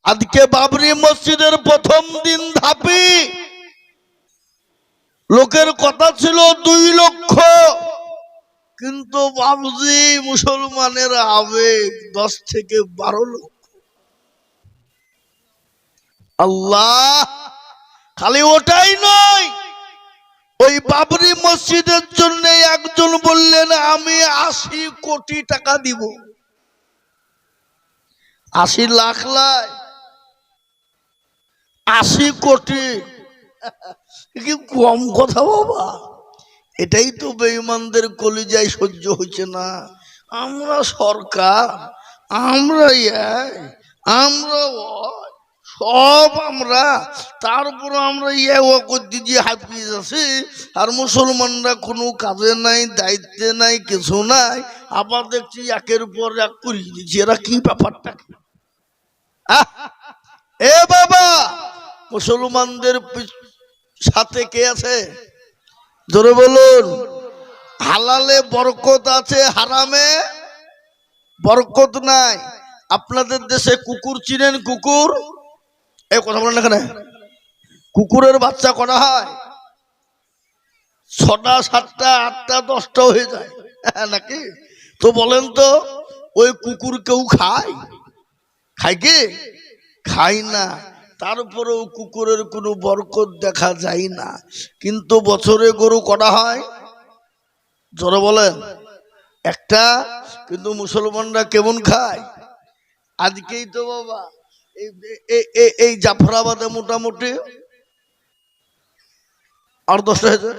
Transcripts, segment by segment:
আজকে বাবরি মসজিদের প্রথম দিন ধাপি লোকের কথা ছিল 2 লক্ষ, কিন্তু বাবুজি মুসলমানের আবেগ 10 থেকে 12 লক্ষ। আল্লাহ, খালি ওটাই নয়, ওই বাবরি মসজিদের জন্য একজন বললেন আমি 80 কোটি টাকা দিব। 80 লাখ লাই 80 কোটি, কি কম কথা বাবা? এটাই তো বেঈমানদের কলিজায় সহ্য হচ্ছে না। আমরা সরকার, আমরা আমরা সব আমরা, তারপর আমরা করতে যে হাফিজ আছি, আর মুসলমানরা কোনো কাজে নাই, দায়িত্বে নাই, কিছু নাই। আবার দেখছি একের পর এক করিয়ে দিচ্ছি। এরা কি ব্যাপারটা? এ বাবা, মুসলমানদের সাথে কে আছে? জোরে বলুন। হালালে বরকত আছে, হারামে বরকত নাই। আপনাদের দেশে কুকুর চিনেন? কুকুর, এই কথা বলেন এখানে। কুকুরের বাচ্চা করা হয় 6টা 7টা 8টা 10টা হয়ে যায় নাকি? তো বলেন তো, ওই কুকুর কেউ খায়? খায় কি? খায় না। তারপরেও কুকুরের কোনো বরকত দেখা যায় না। কিন্তু বছরে গরু করা হয়, জোরে বলেন, একটা। কিন্তু মুসলমানরা কেমন খায়? আজকেই তো বাবা এই জাফরাবাদে মোটামুটি আর 10টা হয়েছে।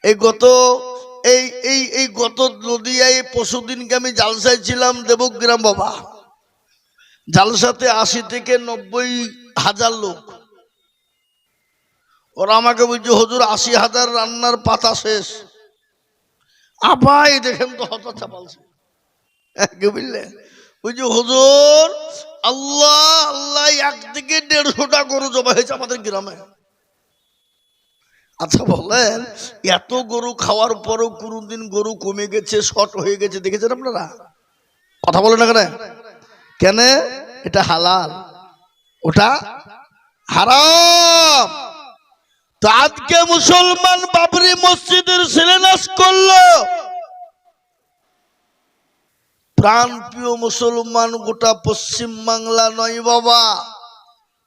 এই গত নদিয়ায় পরশুদিনকে আমি জালসায় ছিলাম, দেবগ্রাম বাবা। জালসাতে 80 থেকে 90 হাজার লোক। ওরা আমাকে বলছে হুজুর 80,000 রান্নার পাতা শেষ। আপাই দেখেন তো হতচ্ছা পালছে, বুঝলে? বুঝছি হুজুর, আল্লাহ আল্লাহ, একদিকে 150টা গরু জমা হয়েছে আমাদের গ্রামে। আচ্ছা বলেন, এত গরু খাওয়ার পরও কোনদিন গরু কমে গেছে, শর্ট হয়ে গেছে দেখেছেন আপনারা? কথা বলেন না কেন? কেন? এটা হালাল, ওটা হারাম। তো আজকে মুসলমান বাবরি মসজিদের শিলান্যাস করলো। প্রাণ প্রিয় মুসলমান, গোটা পশ্চিম বাংলা নয় বাবা,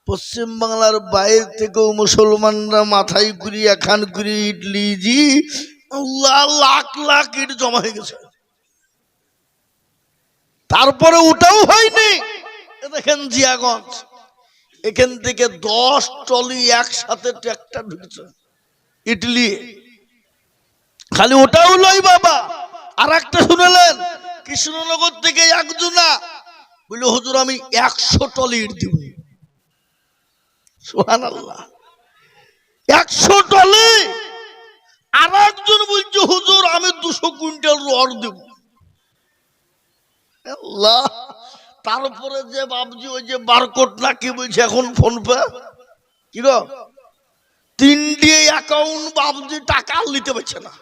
পশ্চিম বাংলার বাইরে থেকেও মুসলমানরা মাথায় করি এখান করি ইডলি জি লাখ লাখ ইট জমা হয়ে গেছে। তারপরে ওটাও হয়নি। দেখেন জিয়াগঞ্জ, এখান থেকে 10 ট্রলি একসাথে ট্রাক্টর ঢুকছে ইডলি। খালি ওটাও নয় বাবা, আর একটা শুনলেন, কৃষ্ণনগর থেকে একজনা বলল হুজুর আমি 100 ট্রলি ইট দিব। সুবহানাল্লাহ, 100 ট্রলি। আর একজন বলছে হুজুর আমি 200 কুইন্টাল রড দেব। আল্লাহ। তারপরে যে বাবজি ওই যে বারকোড না কি বলছে এখন ফোন পে, কি গো 3 অ্যাকাউন্ট, বাবজি টাকা নিতে পারছে না।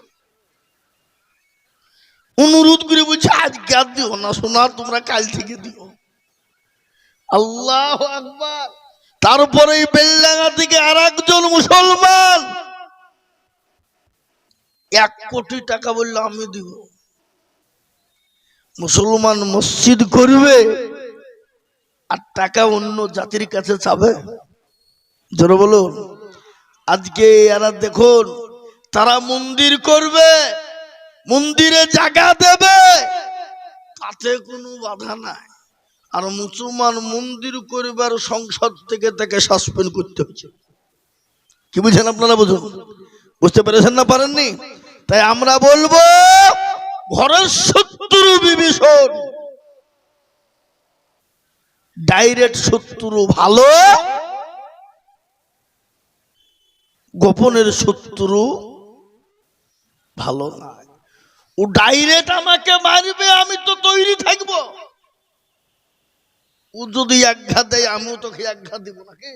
অনুরোধ করে বলছে আজকে আর দিও না সোনা, তোমরা কাল থেকে দিও। আল্লাহু আকবার। তারপরে এই বেলডাঙ্গা থেকে আর একজন মুসলমান 1 কোটি টাকা বললো আমি দিব। মুসলমান মসজিদ করবে আর টাকা অন্য জাতির কাছে চাবে? জোরে বলুন। আজকে এরা দেখুন, তারা মন্দির করবে, মন্দিরে জায়গা দেবে, তাতে কোনো বাধা নাই। আর মুসলমান মন্দির করবার সংসদ থেকে তাকে সাসপেন্ড করতে হচ্ছে। কি বুঝছেন আপনারা? বুঝুন, বুঝতে পেরেছেন না পারেননি? তাই আমরা বলবো, ঘরের শত্রু বিভীষণ, ডাইরেক্ট শত্রু ভালো, গোপনের শত্রু ভালো না। ও ডাইরেক্ট আমাকে মারবে, আমি তো তৈরি থাকবো। ও যদি আঘাত দেয় আমিও তোকে আঘাত দিব নাকি?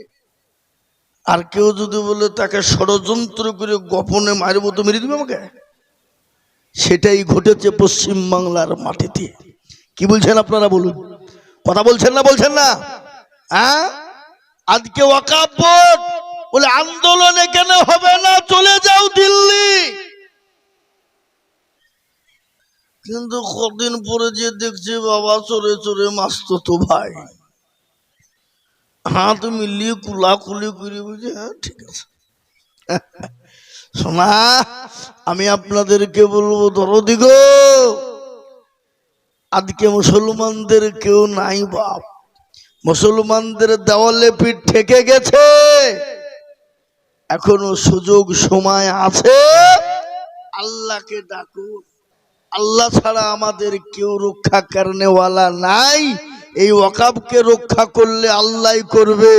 আর কেউ যদি বলে তাকে ষড়যন্ত্র করে গোপনে মারবো, তো মেরে দিবে আমাকে। সেটাই ঘটেছে পশ্চিম বাংলার মাটিতে। কি বলছেন আপনারা? বলুন, কথা বলছেন না? বলছেন না? হ্যাঁ, আজকে ওয়াকফ বোর্ড বলে আন্দোলন এখানে হবে না, চলে যাও দিল্লি। কিন্তু কদিন পরে যে দেখছি বাবা চোরে চোরে মাসতুতো ভাই হাত মিলিয়ে কুলাকুলি করে বুঝে, হ্যাঁ ঠিক আছে। শোনা, আমি আপনাদেরকে বলবো দরদি গো, আজকে মুসলমানদের কেউ নাই বাপ। মুসলমানদের দেওয়ালে পিঠ ঠেকে গেছে, এখনো সুযোগ সময় আছে। আল্লাহকে ডাকুন, আল্লাহ ছাড়া আমাদের কেউ রক্ষা করনেওয়ালা নাই। এই ওয়াকফকে রক্ষা করলে আল্লাহই করবে।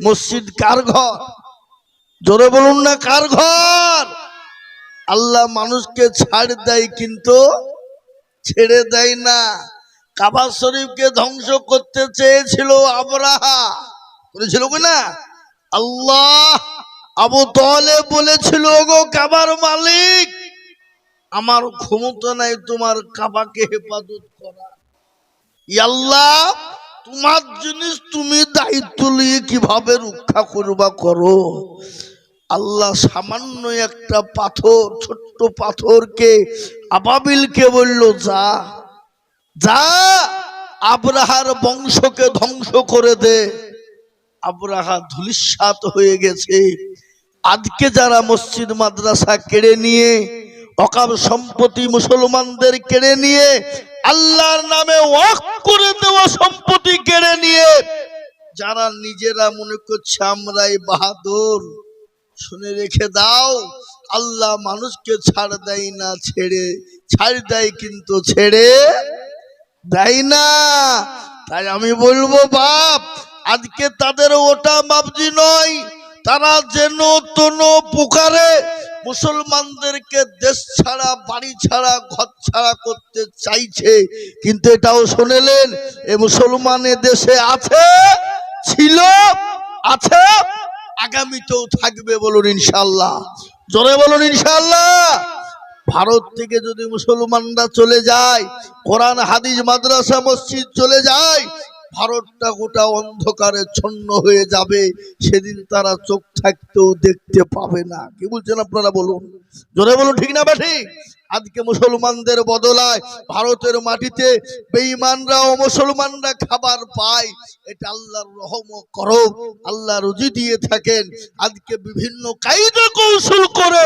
মসজিদ কার ঘর? জোরে বলুন না, কার ঘর? আল্লাহ মানুষকে ছাড় দেয় কিন্তু ছেড়ে দেয় না। কাবা শরীফকে ধ্বংস করতে চেয়েছিল আবরাহা, বলেছিল কিনা? আল্লাহ আবু তালেব বলেছিল, গো কাবার মালিক, আমার ক্ষমতা নাই তোমার কাবাকে হেফাজত করা। আল্লাহ তোমার জিনিস তুমি দায়িত্ব নিয়ে কিভাবে রক্ষা করবা করো। আল্লাহ সামান্য একটা পাথর, ছোট্ট পাথরকে আবাবিলকে বলল, যা যা আবরাহার বংশকে ধ্বংস করে দে। আবরাহা ধূলিসাৎ হয়ে গেছে। আজকে যারা মসজিদ মাদ্রাসা কেড়ে নিয়ে, ওয়াকফ সম্পত্তি মুসলমানদের কেড়ে নিয়ে, আল্লাহর নামে ওয়াকফ করে দেওয়া সম্পত্তি কেড়ে নিয়ে যারা নিজেরা মনে করছে আমরাই বাহাদুর, শুনে রেখে দাও, আল্লাহ মানুষকে ছাড় দেয় না, ছাড় দেয় কিন্তু ছেড়ে দেয় না। তাই আমি বলবো বাপ, আজকে তাদের ওটা বাবজি নয়, তারা যেন তোন পুকারে মুসলমানদেরকে দেশ ছাড়া, বাড়ি ছাড়া, ঘর ছাড়া করতে চাইছে। কিন্তু এটাও শুনেলেন, এ মুসলমানে দেশে আছে, ছিল, আছে, আগামীতেও থাকবে। বলুন ইনশাআল্লাহ, জোরে বলুন ইনশাআল্লাহ। ভারত থেকে যদি মুসলমানরা চলে যায়, কোরআন হাদিস মাদ্রাসা মসজিদ চলে যায়, ভারতটা গোটা অন্ধকারে ছন্ন হয়ে যাবে। সেদিন তারা চোখ থাকতেও দেখতে পাবে না। কি বলছেন আপনারা বলুন, জোরে বলুন, ঠিক না ঠিক? আজকে মুসলমানদের বদলায় ভারতের মাটিতে বেঈমানরা ও মুসলমানরা খাবার পায়। এটা আল্লাহর রহম করম, আল্লাহ রুজি দিয়ে থাকেন। আজকে বিভিন্ন কায়দা কৌশল করে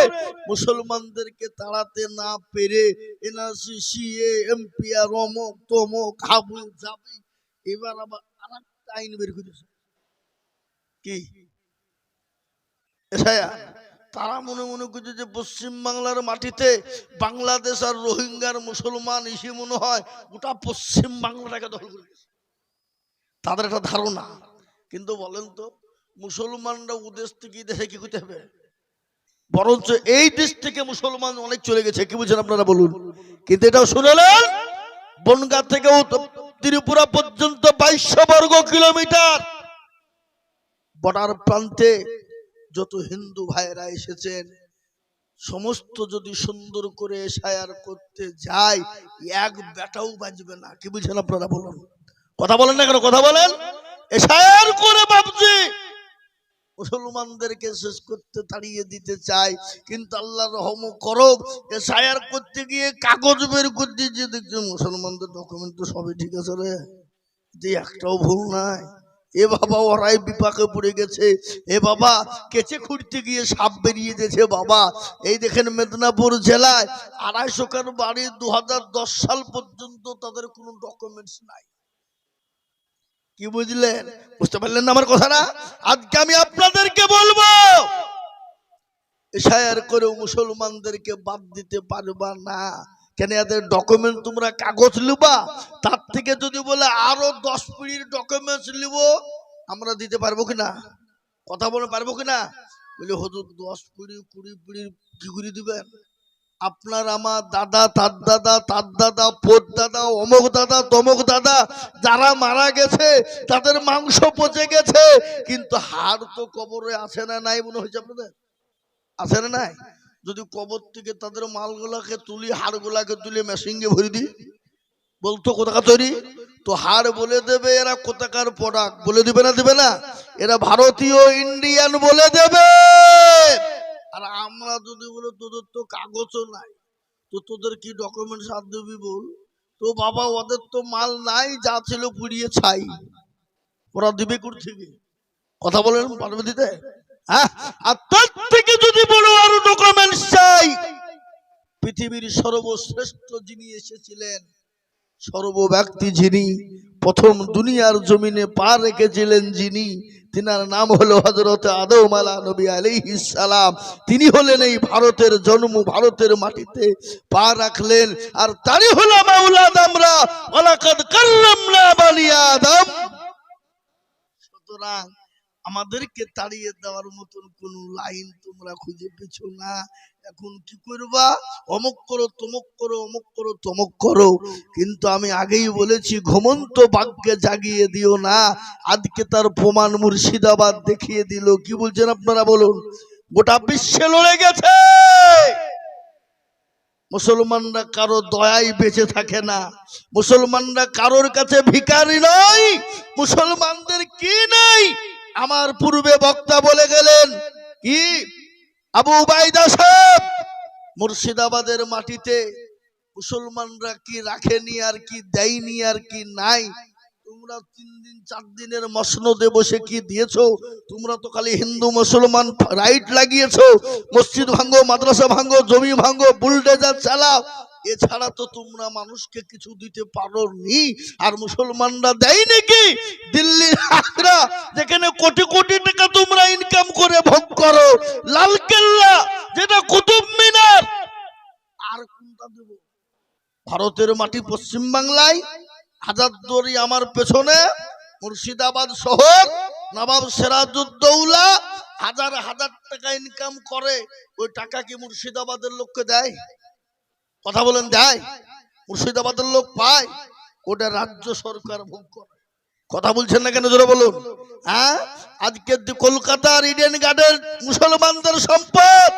মুসলমানদেরকে তাড়াতে না পেরে এনআরসি, সিএ, এমপিআর, অমক তমক, হাবুল জাবি, এবার আবার আরেকটা আইন বের করেছে। কি? তারা মনে মনে করছে যে পশ্চিম বাংলার মাটিতে বাংলাদেশ আর রোহিঙ্গার মুসলমান এসে মনে হয় গোটা পশ্চিম বাংলাটাকে দখল করে গেছে, তাদের একটা ধারণা। কিন্তু বলেন তো, মুসলমানরা ওদেশ থেকে দেশে কি করতে হবে? বরঞ্চ এই দেশ থেকে মুসলমান অনেক চলে গেছে। কি বুঝছেন আপনারা বলুন? কিন্তু এটাও শুনলেন, বনগাঁ থেকে ত্রিপুরা পর্যন্ত 2200 বর্গ কিলোমিটার বর্ডার প্রান্তে যত হিন্দু ভাইরা এসেছেন, সমস্ত যদি সুন্দর করে এশায়ার করতে যায়, এক বেটাও বাজবে না। কি বুঝছেন আপনারা বলুন? কথা বলেন না কেন? কথা বলেন। এশায়ার করে বাবজি মুসলমানদেরকে শেষ করতে, তাড়িয়ে দিতে চায়। কিন্তু আল্লাহ রহম করব, এশায়ার করতে গিয়ে কাগজ বের করতে গিয়ে দেখছে মুসলমানদের ডকুমেন্ট তো সবই ঠিক আছে রে, যে একটাও ভুল নাই। এ বাবা, ওরাই বিপাকে পড়ে গেছে। এ বাবা, কেচে খুঁড়তে গিয়ে সাপ বেরিয়ে গেছে। বাবা, এই দেখেন মেদিনীপুর জেলায় 250 কার বাড়ি 2010 সাল পর্যন্ত তাদের কোনো ডকুমেন্টস নাই। কি বুঝলেন? বুঝতে পারলেন না আমার কথাটা? আজকে আমি আপনাদেরকে বলবো, এশায়ার করে মুসলমানদেরকে বাদ দিতে পারবা না। কেন? এদের ডকুমেন্ট তোমরা কাগজ লিবা, তার থেকে যদি বলে আরো 10 পিঁড়ির ডকুমেন্টস লিব, আমরা দিতে পারবো কিনা? কথা বলে পারবো কিনা? বলে হুজুর 10 পিঁড়ি 20 পিঁড়ির কি করে দিবেন? আপনার আমার দাদা, তার দাদা, তার দাদা, পোত দাদা, অমুক দাদা, তমুক দাদা যারা মারা গেছে তাদের মাংস পচে গেছে, কিন্তু হাড় তো কবরে আছে না নাই? মনে হয়েছে আপনাদের আছে না নাই? যদি কবর থেকে তাদের মালগুলাকে তুলি, হাড়গুলাকে তুলে মেশিনে ভরে দিই, বলতো কোথাকার তৈরি, তো হাড় বলে দেবে এরা কোথাকার প্রোডাক্ট, বলে দিবে না দিবে না, এরা ভারতীয় ইন্ডিয়ান বলে দেবে। আর আমরা যদি বলে তোদের তো কাগজও নাই, তো তোদের কি ডকুমেন্টস আর দিবি বল, তো বাবা ওদের তো মাল নাই, যা ছিল পুড়িয়ে ছাই, ওরা দিবে কোথা থেকে? কথা বলেন, পারবে দিতে? হ্যাঁ, আর তার থেকে যদি বলো আরো ডকুমেন্টস চাই, পৃথিবীর সর্বশ্রেষ্ঠ যিনি এসেছিলেন, সর্বব্যক্তি যিনি প্রথম দুনিয়ার জমিনে পা রেখেছিলেন, যিনি, তিনার নাম হলো হযরত আদম নবী আলাইহিস সালাম। তিনি হলেন এই ভারতের জন্ম, ভারতের মাটিতে পা রাখলেন, আর তারই হলো মাওলাদ আমরা, ওয়ালাকাদ কাররামনা বানি আদম। সুতরাং আমাদেরকে তাড়িয়ে দেওয়ার মতন কোন লাইন তোমরা খুঁজে পেছো না। এখন কি করবা? অমুক করো, তমুক করো, অমুক করো, তমুক করো। কিন্তু আমি আগেই বলেছি, ঘুমন্ত বাঘকে জাগিয়ে দিও না। আজকে তার প্রমাণ মুর্শিদাবাদ দেখিয়ে দিল। কি বলছেন আপনারা বলুন? গোটা বিশ্বে লড়ে গেছে। মুসলমানরা কারো দয়াই বেঁচে থাকে না, মুসলমানরা কারোর কাছে ভিখারি নয়। মুসলমানদের কি নেই? আমার পূর্বে বক্তা বলে গেলেন, কি আবু উবাইদা সাহেব, মুর্শিদাবাদের মাটিতে মুসলমানরা কি রাখেনি আর কি দেয়নি আর কি নাই? তোমরা 3 দিন 4 দিনের মসনদে বসে কি দিয়েছো? তোমরা তো খালি হিন্দু মুসলমান রাইট লাগিয়েছো, মসজিদ ভাঙ্গো, মাদ্রাসা ভাঙ্গো, জমি ভাঙ্গো, বুলডোজার চালাও, এছাড়া তো তোমরা মানুষকে কিছু দিতে পারোনি। আর মুসলমানরা দেয় নাকি? দিল্লির আগ্রা, যেখানে কোটি কোটি টাকা তোমরা ইনকাম করে ভোগ করো, লালকেল্লা, যেটা কুতুব মিনার, আর কোনটা দেব? ভারতের মাটি পশ্চিম বাংলায়, হাজারদুয়ারি আমার পেছনে, মুর্শিদাবাদ শহর, নবাব সিরাজউদ্দৌলা হাজার হাজার টাকা ইনকাম করে, ওই টাকা কি মুর্শিদাবাদের লোককে দেয়? কথা বলেন, দেয়? মুর্শিদাবাদের লোক পায়? ওটা রাজ্য সরকার ভোগ করে। কথা বলছেন না কেন, জোরে বলুন। হ্যাঁ, আজকে কলকাতার ইডেন গার্ডেন মুসলমানদের সম্পদ,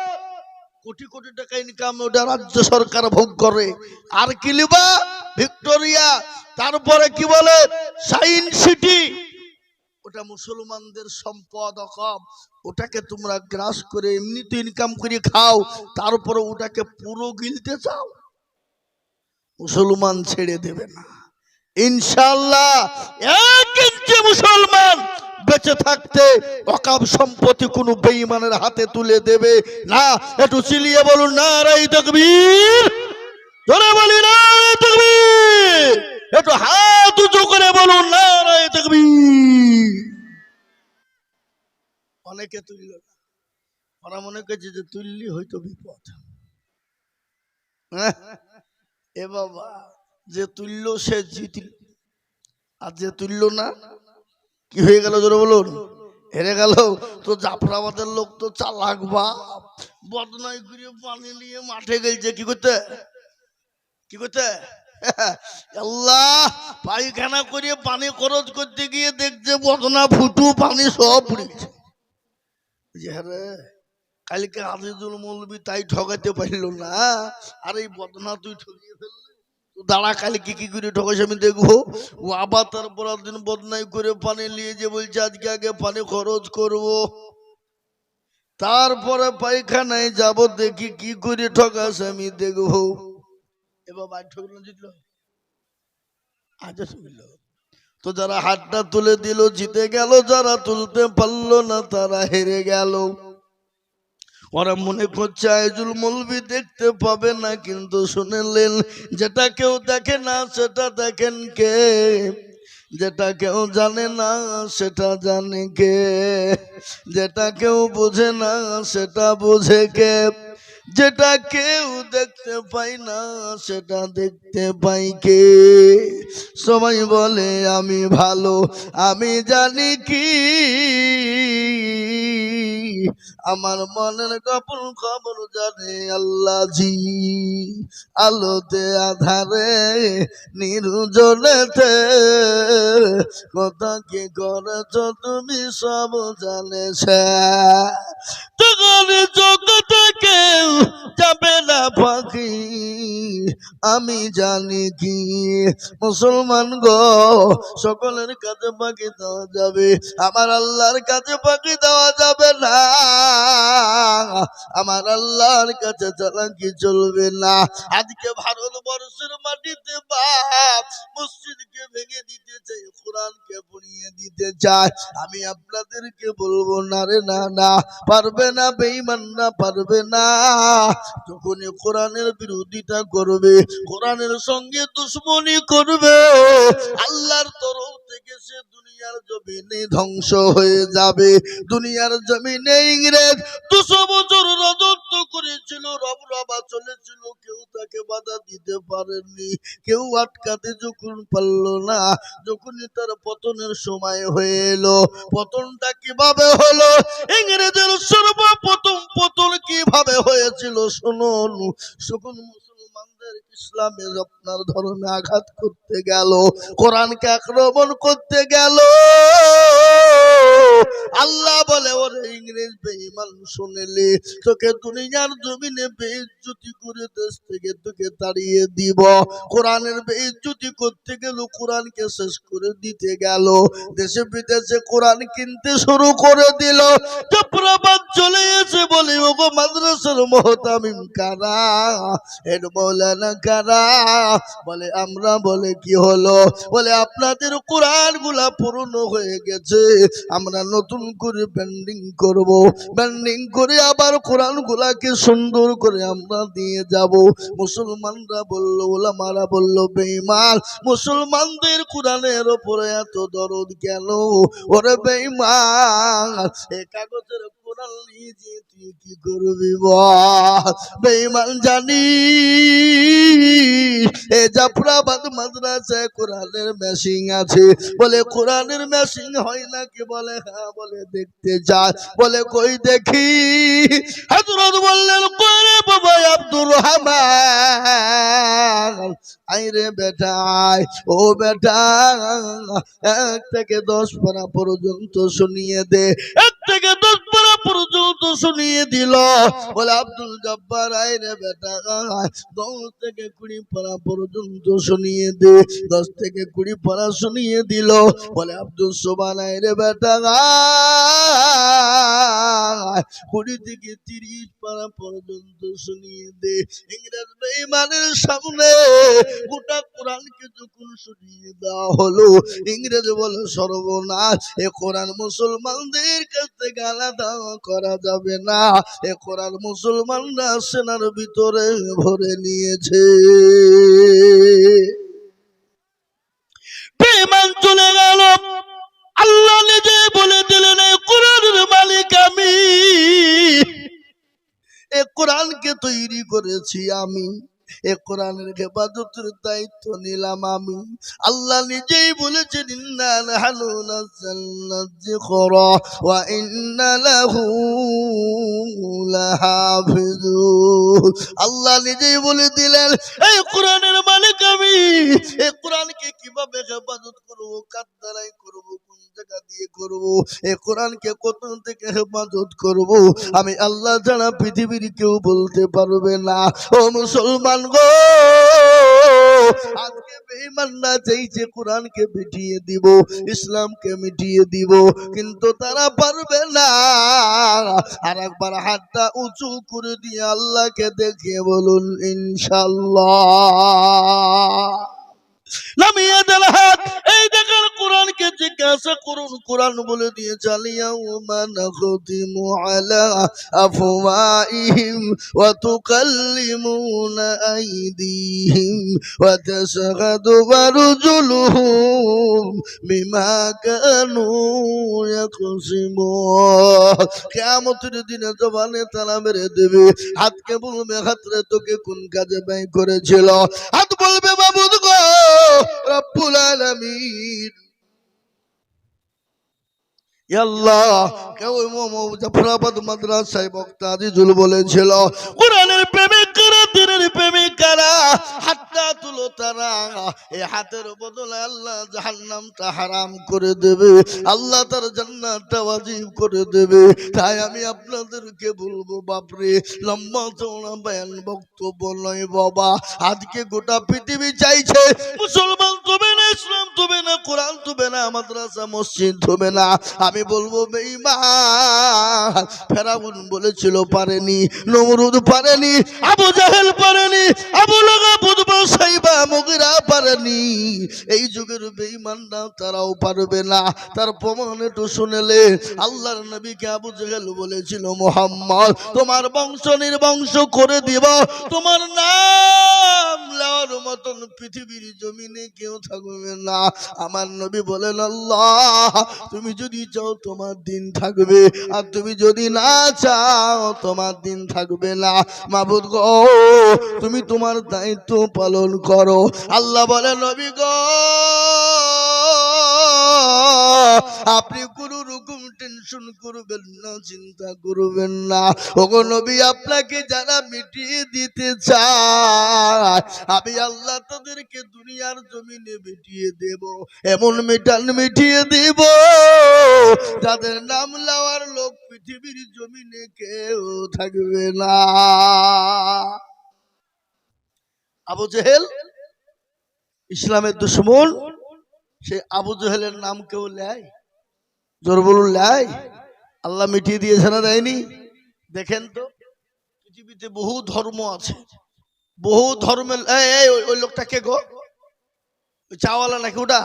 কোটি কোটি টাকা ইনকাম, ওটা রাজ্য সরকার ভোগ করে। আর কি লিবা? ভিক্টোরিয়া, তারপরে কি বলে সাইন সিটি, ওটা মুসলমানদের সম্পদ। ওটাকে তোমরা গ্রাস করে এমনিতে ইনকাম করে খাও, তারপরে ওটাকে পুরো গিলতে চাও? মুসলমান ছেড়ে দেবে না ইনশাআল্লাহ। এক ইঞ্চি মুসলমান বেঁচে থাকতে ওয়াকফ সম্পত্তি কোন বেঈমানের হাতে তুলে দেবে না। একটু চিল্লিয়ে বলুন নারায়ে তাকবীর, জোরে বলি নারায়ে তাকবীর, একটু হাত উঁচু করে বলুন নারায়ে তাকবীর। অনেকে তুলল না, ওরা মনে করছে যে তুললি হয়তো বিপদ। এ বাবা, যে তুললো সে জিতল, আর যে তুললো না কি হয়ে গেল? জোরে বলুন, হেরে গেল। তো জাফরাবাদের লোক তো চালাক, বা বদনাই করে পানি নিয়ে মাঠে গেছে কি করতে, কি করতে? আল্লাহ, পায়খানা করে পানি খরচ করতে গিয়ে দেখছে বদনা ফুটু পানি সব পড়ে গেছে। কালকে আজিজুল মৌলবী তাই ঠকাতে পারল না, আর এই বদনা তুই ঠকিয়ে ফেললি, দাঁড়া কালকে কি করে ঠকাইছে আমি দেখবো। ও আবার তারপর দিন বদনাই করে পানি নিয়ে যে বলছে আজকে আগে পানি খরচ করব, তারপরে পায়খানায় যাব, দেখি কি করে ঠকাস আমি দেখবো। এবার বাড়ি ঠকল, জিতল, আজ শুনল। তো যারা হাতটা তুলে দিল জিতে গেল, যারা তুলতে পারলো না তারা হেরে গেল। ওরা মনে করছে আইজুল মৌলবী দেখতে পাবে না, কিন্তু শুনলেন, যেটা কেউ দেখে না সেটা দেখেন কে, যেটা কেউ জানে না সেটা জানে কে, যেটা কেউ বোঝে না সেটা বোঝে কে, যেটা কেউ দেখতে পাই না সেটা দেখতে পাই কে। সবাই বলে আমি ভালো, আমি জানি কি আমার মনের গোপন খবর জানে আল্লাহ জি। আলোতে আধারে নির্জনেতে কথা কি করেছ তুমি সব জানেছে। তখন জগতে কেউ যাবে না পাখি, আমি জানি কি মুসলমান গো, সকলের কাছে পাখি দেওয়া যাবে, আমার আল্লাহর কাছে পাখি দেওয়া যাবে না। আমার আল্লাহর কাছে চালাকি চলবে না। আজকে ভারতবর্ষের মাটিতে বাপ মসজিদকে ভেঙে দিতে চাই, কোরআনকে পুড়িয়ে দিতে চায়। আমি আপনাদেরকে বলবো না রে না, না পারবে না, বেঈমান না পারবে না। যখনই কোরআনের বিরোধিতা করবে, কোরআনের সঙ্গে দুশ্মনী করবে, আল্লাহর তরফ থেকে সে দুনিয়ার জমিনে ধ্বংস হয়ে যাবে। দুনিয়ার জমিনে ইংরেজ 200 বছর রাজত্ব করেছিল, রবরবা চলেছিল, কেউ তাকে বাধা দিতে পারেনি, কেউ আটকাতে যখন পারল না। যখনই তার পতনের সময় হয়ে এলো, পতনটা কিভাবে হলো, ইংরেজের সর্বপ্রথম পতন কিভাবে হয়েছিল শুনুন। সকল মুসলমানদের ইসলামের আপনার ধর্মে আঘাত করতে গেল, কোরআনকে আক্রমণ করতে গেল, আল্লাহ বলে ওরে ইংরেজ বেঈমান শুনেলে তোকে দুনিয়ার জমিনে বেইজ্জতি করে দেশ থেকে তোকে তাড়িয়ে দিব। কোরআনের বেইজ্জতি করতে গেল, কোরআনকে শেষ করে দিতে গেল, দেশে বিদেশে কোরআন কিনতে শুরু করে দিল। চপ্রাবাদ চলে এসে বলে ওগো মাদ্রাসার মুহতামিম কারা, এর মৌলানা কারা, বলে আমরা। বলে কি হলো, বলে আপনাদের কোরআন গুলা পুরনো হয়ে গেছে, আমরা নতুন করে ব্যান্ডিং করব, ব্যান্ডিং করে আবার কোরআন গুলাকে সুন্দর করে আমরা দিয়ে যাব। মুসলমানরা বলল, ওলামারা বলল, বেঈমান মুসলমানদের কোরআনের উপরে এত দরদ কেন? ওরে বেঈমান, এই কাগজের কোরআন নিয়ে তুই কি করবি বল? বেঈমান জানি এ জাফরাবাদ মাদ্রাসায় কোরআনের মেশিং আছে। বলে কোরআনের মেশিং হয় নাকি? বলে হ্যাঁ। বলে দেখতে যায়। বলে কই দেখি। হযরত বললেন কই বাবা আব্দুর রহমান, আইরে বেটা ও বেটা, 1 থেকে 10 পারা পর্যন্ত শুনিয়ে দে। 1 থেকে 10 পারা পর্যন্ত শুনিয়ে দিল। বলে আব্দুল জব্বার আইরে বেটা 10 থেকে 20 পারা পর্যন্ত শুনিয়ে দে। 10 থেকে 20 পারা শুনিয়ে দিল। বলে আব্দুল সোবান আইরে বেটা 20 থেকে 30 পারা পর্যন্ত শুনিয়ে দে। ইংরেজ বেঈমানের সামনে গোটা কোরআনকে যখন শুনিয়ে দেওয়া হলো, ইংরেজ বলে সর্বনাশ, এ কোরআন মুসলমানদের কাছ থেকে আলাদা করা যাবে না, এ কোরআন মুসলমানরা সেনার ভিতরে ভরে নিয়েছে। বেঈমান চলে গেল। আল্লাহ নিজে বলে দিলেন এই কোরআনের মালিক আমি, এ কোরআনকে তৈরি করেছি আমি, এ কোরআনের হেফাজতের দায়িত্ব নিলাম আমি। আল্লাহ নিজেই বলেছেন ইন্না নাহনু নাযালনা যিকরা ওয়া ইন্না লাহু লাহাফিজুন। আল্লাহ নিজেই বলে দিলেন এই কোরআনের মালিক আমি, এই কোরআনকে কিভাবে হেফাজত করব, কার দ্বারাই করব, কোন জায়গা দিয়ে করব, এই কোরআনকে কত থেকে হেফাজত করব, আমি আল্লাহ ছাড়া পৃথিবীর কেউ বলতে পারবে না। ও মুসলমান গো, আজকে বেঈমানরা চাইছে কোরআনকে মিটিয়ে দিব, ইসলামকে মিটিয়ে দিব, কিন্তু তারা পারবে না। আর একবার হাতটা উঁচু করে দিয়ে আল্লাহকে দেখিয়ে বলুন ইনশাআল্লাহ। নামিয়ে দেন হাত। এই দেখেন কোরআনকে জিজ্ঞাসা করুন, কোরআন বলে দিয়ে চালিয়াউমা নাখতিমু আলা আফওয়াহিম ওয়া তুকাল্লিমুনা আইদিহিম ওয়া তাশহাদু আরজুলুহুম বিমা কানু ইয়াকসিমুন। কিয়ামতের দিনে জবানে তালা মেরে দেবে, হাতকে বলবে হাতরে তোকে কোন কাজে ব্যয় করেছিল? হাত বলবে মাবুদ গো রব্বুল আলামিন, আল্লাহ কেউ জাফরাবাদ মাদ্রাসায় বক্তা আজিজুল বলেছিল কোরআনের প্রেমিক কারা, দিনের প্রেমিক কারা, হাতটা তুলো তারা, এই হাতের বদলে আল্লাহ জাহান্নামটা হারাম করে দেবে, আল্লাহ তার জান্নাতটা ওয়াজিব করে দেবে। তাই আমি আপনাদেরকে বলবো বাপরে, লম্বা চওড়া বয়ান বক্তব্য নয় বাবা। আজকে গোটা পৃথিবী চাইছে মুসলমান তবে না, ইসলাম তবে না, কোরআন তবে না, মাদ্রাসা মসজিদ তবে না। আমি বলবো বেঈমান, ফেরাউন বলেছিল পারেনি, নমরুদ পারেনি, আবু জাহেল পারেনি, আবু লাহাব, উতবা, সাইবা, মুগিরা পারেনি। এই যুগের বেঈমানরা তারাও পারবে না। তার প্রমাণ একটু শুনেলে, আল্লাহর নবীকে আবু জাহেল বলেছিল মুহাম্মদ তোমার বংশ নির্বংশ করে দিব, তোমার নাম লওয়ার মতন পৃথিবীর জমিনে কেউ থাকবে না। আমার নবী বলেন আল্লাহ তুমি যদি চাও তোমার দিন থাকবে, আর তুমি যদি না চাও তোমার দিন থাকবে না। মাবুদ গো তুমি তোমার দায়িত্ব পালন করো। আল্লাহ বলে নবী গো আপনি কোনো রকম টেনশন করবেন না, চিন্তা করবেন না। ওগো নবী আপনাকে যারা মিটিয়ে দিতে চায় আমি আল্লাহ তাদেরকে দুনিয়ার জমিনে মিটিয়ে দেব, এমন মিটিয়ে দেব যাদের নাম লওয়ার লোক পৃথিবীর জমিনে কেউ থাকবে না। আবু জেহেল ইসলামের দুশমন, সে আবু জেহেলের নাম কেউ লেয়? জোর বলুন লেয়? আল্লাহ মিটিয়ে দিয়েছে না দেয়নি? দেখেন তো পৃথিবীতে বহু ধর্ম আছে, বহু ধর্মের ওই লোকটা কে গো? ওই চাওয়ালা নাকি ওটা?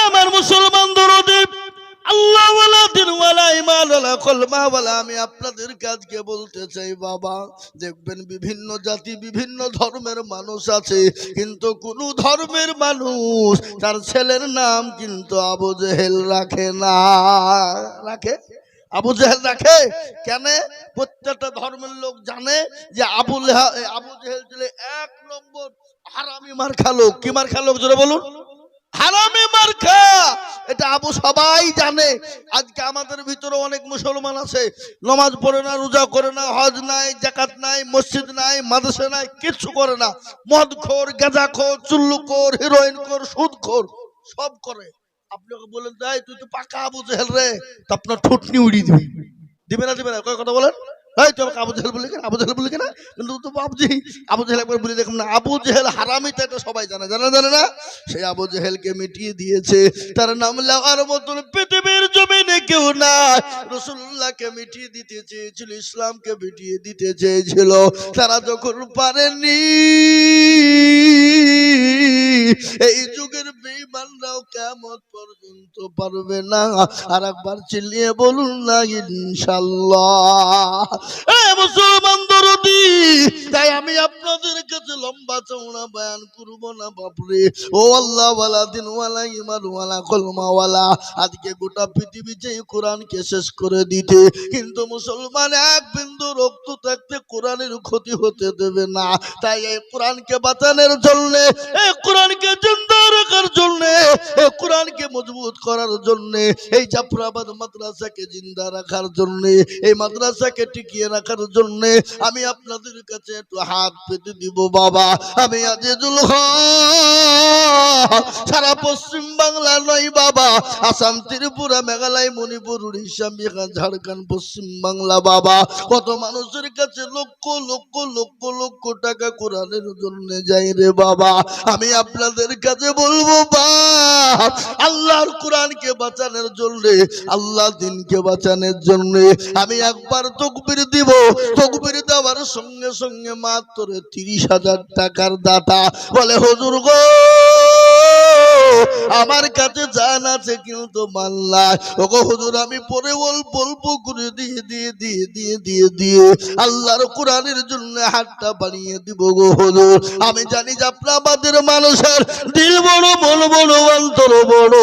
আমার মুসলমান দরদি আল্লাহ ওয়ালা দিন ওয়ালা ঈমান ওয়ালা কলমা ওয়ালা, আমি আপনাদের কাজকে বলতে চাই বাবা, দেখবেন বিভিন্ন জাতি বিভিন্ন ধর্মের মানুষ আছে, কিন্তু কোন ধর্মের মানুষ তার ছেলের নাম কিন্তু আবু জেহেল রাখে না। রাখে? আবু জেহেল রাখে কেন? প্রত্যেকটা ধর্মের লোক জানে যে আবু জেহেল ছিল এক নম্বর হারামি মার্কা লোক। কি মার্কা লোক জোরে বলুন? হারামি মার্কা। এটা আবু সবাই জানে। আজকে আমাদের ভিতরে অনেক মুসলমান আছে, নামাজ পড়ে না, রোজা করে না, হজ নাই, যাকাত নাই, মসজিদ নাই, মাদ্রাসা নাই, কিছু করে না, মদখোর, গাঁজাখোর, চুল্লুখোর, হিরোইনখোর, সুদখোর সব করে। আপনাকে বলেন তাই তুই তো পাকা আবু জেহেল রে, তো আপনার ঠুটনি উড়িয়ে দিবি। দিবে না? দিবে না? কয় কথা বলেন? আবু জেহেল বলি কেন? আবু জেহেল বলি কেন? কিন্তু তো বাবজি আবু জেহেল একবার বলি দেখুন না, আবু জেহেল হারামি, এটা সবাই জানে। জানে না? সেই আবু জেহেলকে মিটিয়ে দিয়েছে, তার নাম লওয়ার মতন পৃথিবীর জমিনে কেউ নাই। রাসূলুল্লাহকে মিটিয়ে দিতে চেয়েছিল, ইসলামকে মিটিয়ে দিতে চেয়েছিল, তারা যখন পারেনি, এই যুগের বেঈমানরাও কিয়ামত পর্যন্ত পারবে না। আর একবার চিল্লিয়ে বলুন না ইনশাআল্লাহ। মুসলমান দরদি, তাই আমি আপনাদের কাছে লম্বা চওড়া বয়ান করব না বাপরে। ও আল্লাহ ওয়ালা দিন ওয়ালা ঈমান ওয়ালা কলমা ওয়ালা, আজকে গোটা পৃথিবী যে কোরআনকে শেষ করে দিতে, কিন্তু মুসলমান এক বিন্দু রক্ত থাকতে কোরআনের ক্ষতি হতে দেবে না। তাই এই কোরআনকে বাঁচানোর জন্য, এই কোরআনকে জিন্দা রাখার জন্য, এই কোরআনকে মজবুত করার জন্য, এই জাফরাবাদ মাদ্রাসাকে জিন্দা রাখার জন্য, এই মাদ্রাসাকে টিকিয়ে রাখার জন্য আমি আপনাদের কাছে একটু হাত পেতে দিব বাবা। আমি আজিজুল হক সারা পশ্চিম বাংলা নয় বাবা, আসাম, ত্রিপুরা, মেঘালয়, মণিপুর, উড়িষ্যা, বিহার, ঝাড়খণ্ড, পশ্চিম বাংলা বাবা, কত মানুষের কাছে লক্ষ লক্ষ লক্ষ লক্ষ টাকা কোরআনের জন্য যাই রে বাবা। আমি আপনাদের কাছে বলবো বাপ, আল্লাহর কোরআনকে বাঁচানোর জন্য, আল্লাহ দিনকে বাঁচানোর জন্য আমি একবার তাকবীর দিব, তাকবীর দেওয়ার সঙ্গে সঙ্গে মাত্র 30,000 টাকার দাতা বলে হুজুর গো আমার কাছে জান আছে কিন্তু মাল নাই। ওগো হুজুর আমি পরে অল্প অল্প করে দিয়ে দিয়ে দিয়ে দিয়ে দিয়ে দিয়ে আল্লাহর কোরআনের জন্য হাতটা বাড়িয়ে দিব গো হুজুর। আমি জানি যে আপনাদের মানুষের দিল বড়, মন বড়, অন্তর বড়,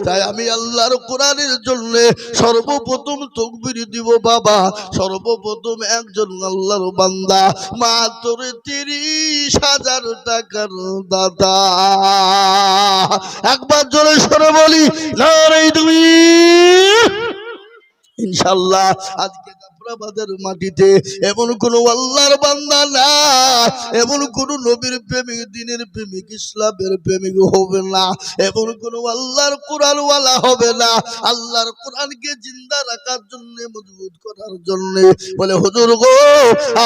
তাই আমি আল্লাহর কোরআনের জন্য সর্বপ্রথম তাকবীর দিব বাবা। সর্বপ্রথম একজন আল্লাহর বান্দা মাত্র 30,000 হাজার টাকার দাতা। একবার জোরে সরে বলি নারে তাকবীর। ইনশাআল্লাহ আজকে জাফরাবাদের মাটিতে এমন কোন আল্লাহর বান্দা না, এমন কোন নবীর প্রেমিক, দিনের প্রেমিক, ইসলামের প্রেমিক হবে না, এমন কোন আল্লাহর কোরআন ওয়ালা হবে না। আল্লাহর কোরআনকে জিন্দা রাখার জন্য, মজবুত করার জন্য বলে হুজুর গো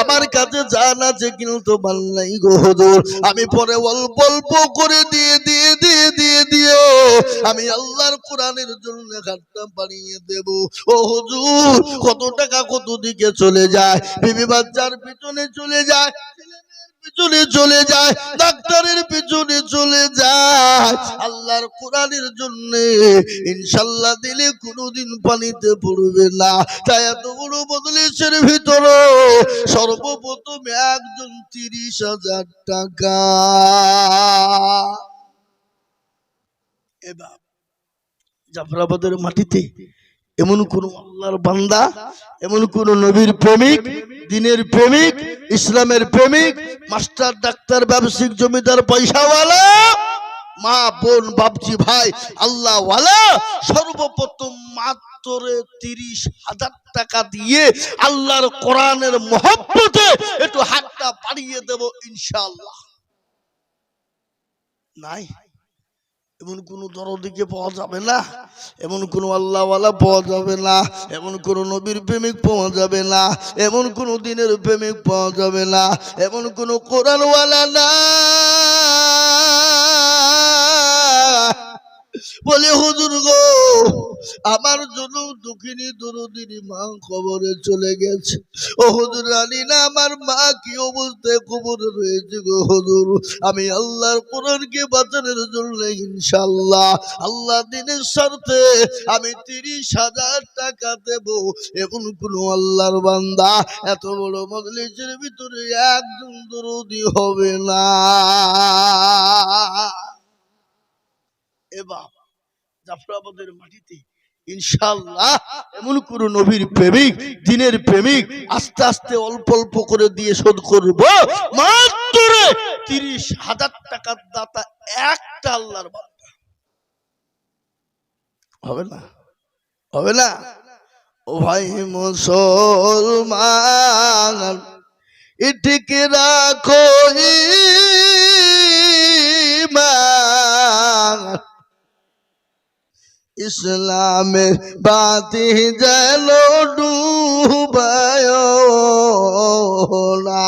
আমার কাছে জান আছে কিন্তু মাল নাই গো হুজুর, আমি পরে অল্প অল্প করে দিয়ে আমি আল্লাহর কোরআনের জন্য ঘাটটা বাড়িয়ে দেব। ও হুজুর কত টাকা কত দিকে চলে যায়, বিবি বাচ্চার পিছনে চলে যায়, পিছনে চলে যায়, ডাক্তারের পিছনে চলে যায়, আল্লাহর কোরআনের জন্য ইনশাআল্লাহ দিলে কোনোদিন পানিতে পড়বে না। তাই এত বড় মজলিসের ভিতরে সর্বপ্রথম একজন 30,000 টাকা এবার জাফরাবাদের মাটিতে এমন কোন আল্লাহর বান্দা, এমন কোন নবীর প্রেমিক, দিনের প্রেমিক, ইসলামের প্রেমিক, মাস্টার ডাক্তার ব্যবসায়িক জমিদার পয়সাওয়ালা মা বোন বাপজি ভাই আল্লাহ ওয়ালা সর্বপ্রথম মাত্র 30,000 টাকা দিয়ে আল্লাহর কোরআনের মহব্বতে একটু হাতটা বাড়িয়ে দেব ইনশাআল্লাহ। নাই এমন কোন দরদিকে পাওয়া যাবে না, এমন কোন আল্লাহওয়ালা পাওয়া যাবে না, এমন কোন নবীর প্রেমিক পাওয়া যাবে না, এমন কোন দিনের প্রেমিক পাওয়া যাবে না, এমন কোন কোরআনওয়ালা না বলে হুজুর গো আমার জন্য দুঃখিনী দরদিনী মা কবরে চলে গেছে। ও হুজুর জানি না আমার মা কি অবস্থায় কবরে রয়েছে গো হুজুর, আমি আল্লাহর কোরআনকে বাঁচানোর জন্য ইনশাআল্লাহ আল্লাহ দিনের স্বার্থে আমি 30,000 টাকা দেব। এমন কোন আল্লাহর বান্দা এত বড় মজলিসের ভিতরে একজন দরদি হবে না। এবার জাফরাবাদের মাটিতে ইনশাআল্লাহ এমন কোন নবীর প্রেমিক, দিনের প্রেমিক আস্তে আস্তে অল্প অল্প করে দিয়ে শোধ করব। মাত্র 30,000 টাকার দাতা একটা আল্লাহর বান্দা হবে না, হবে না। ও ভাই মুসলমান এটিকে রাখো ঈমান, ইসলামের বাতি যেন ডুবায় না।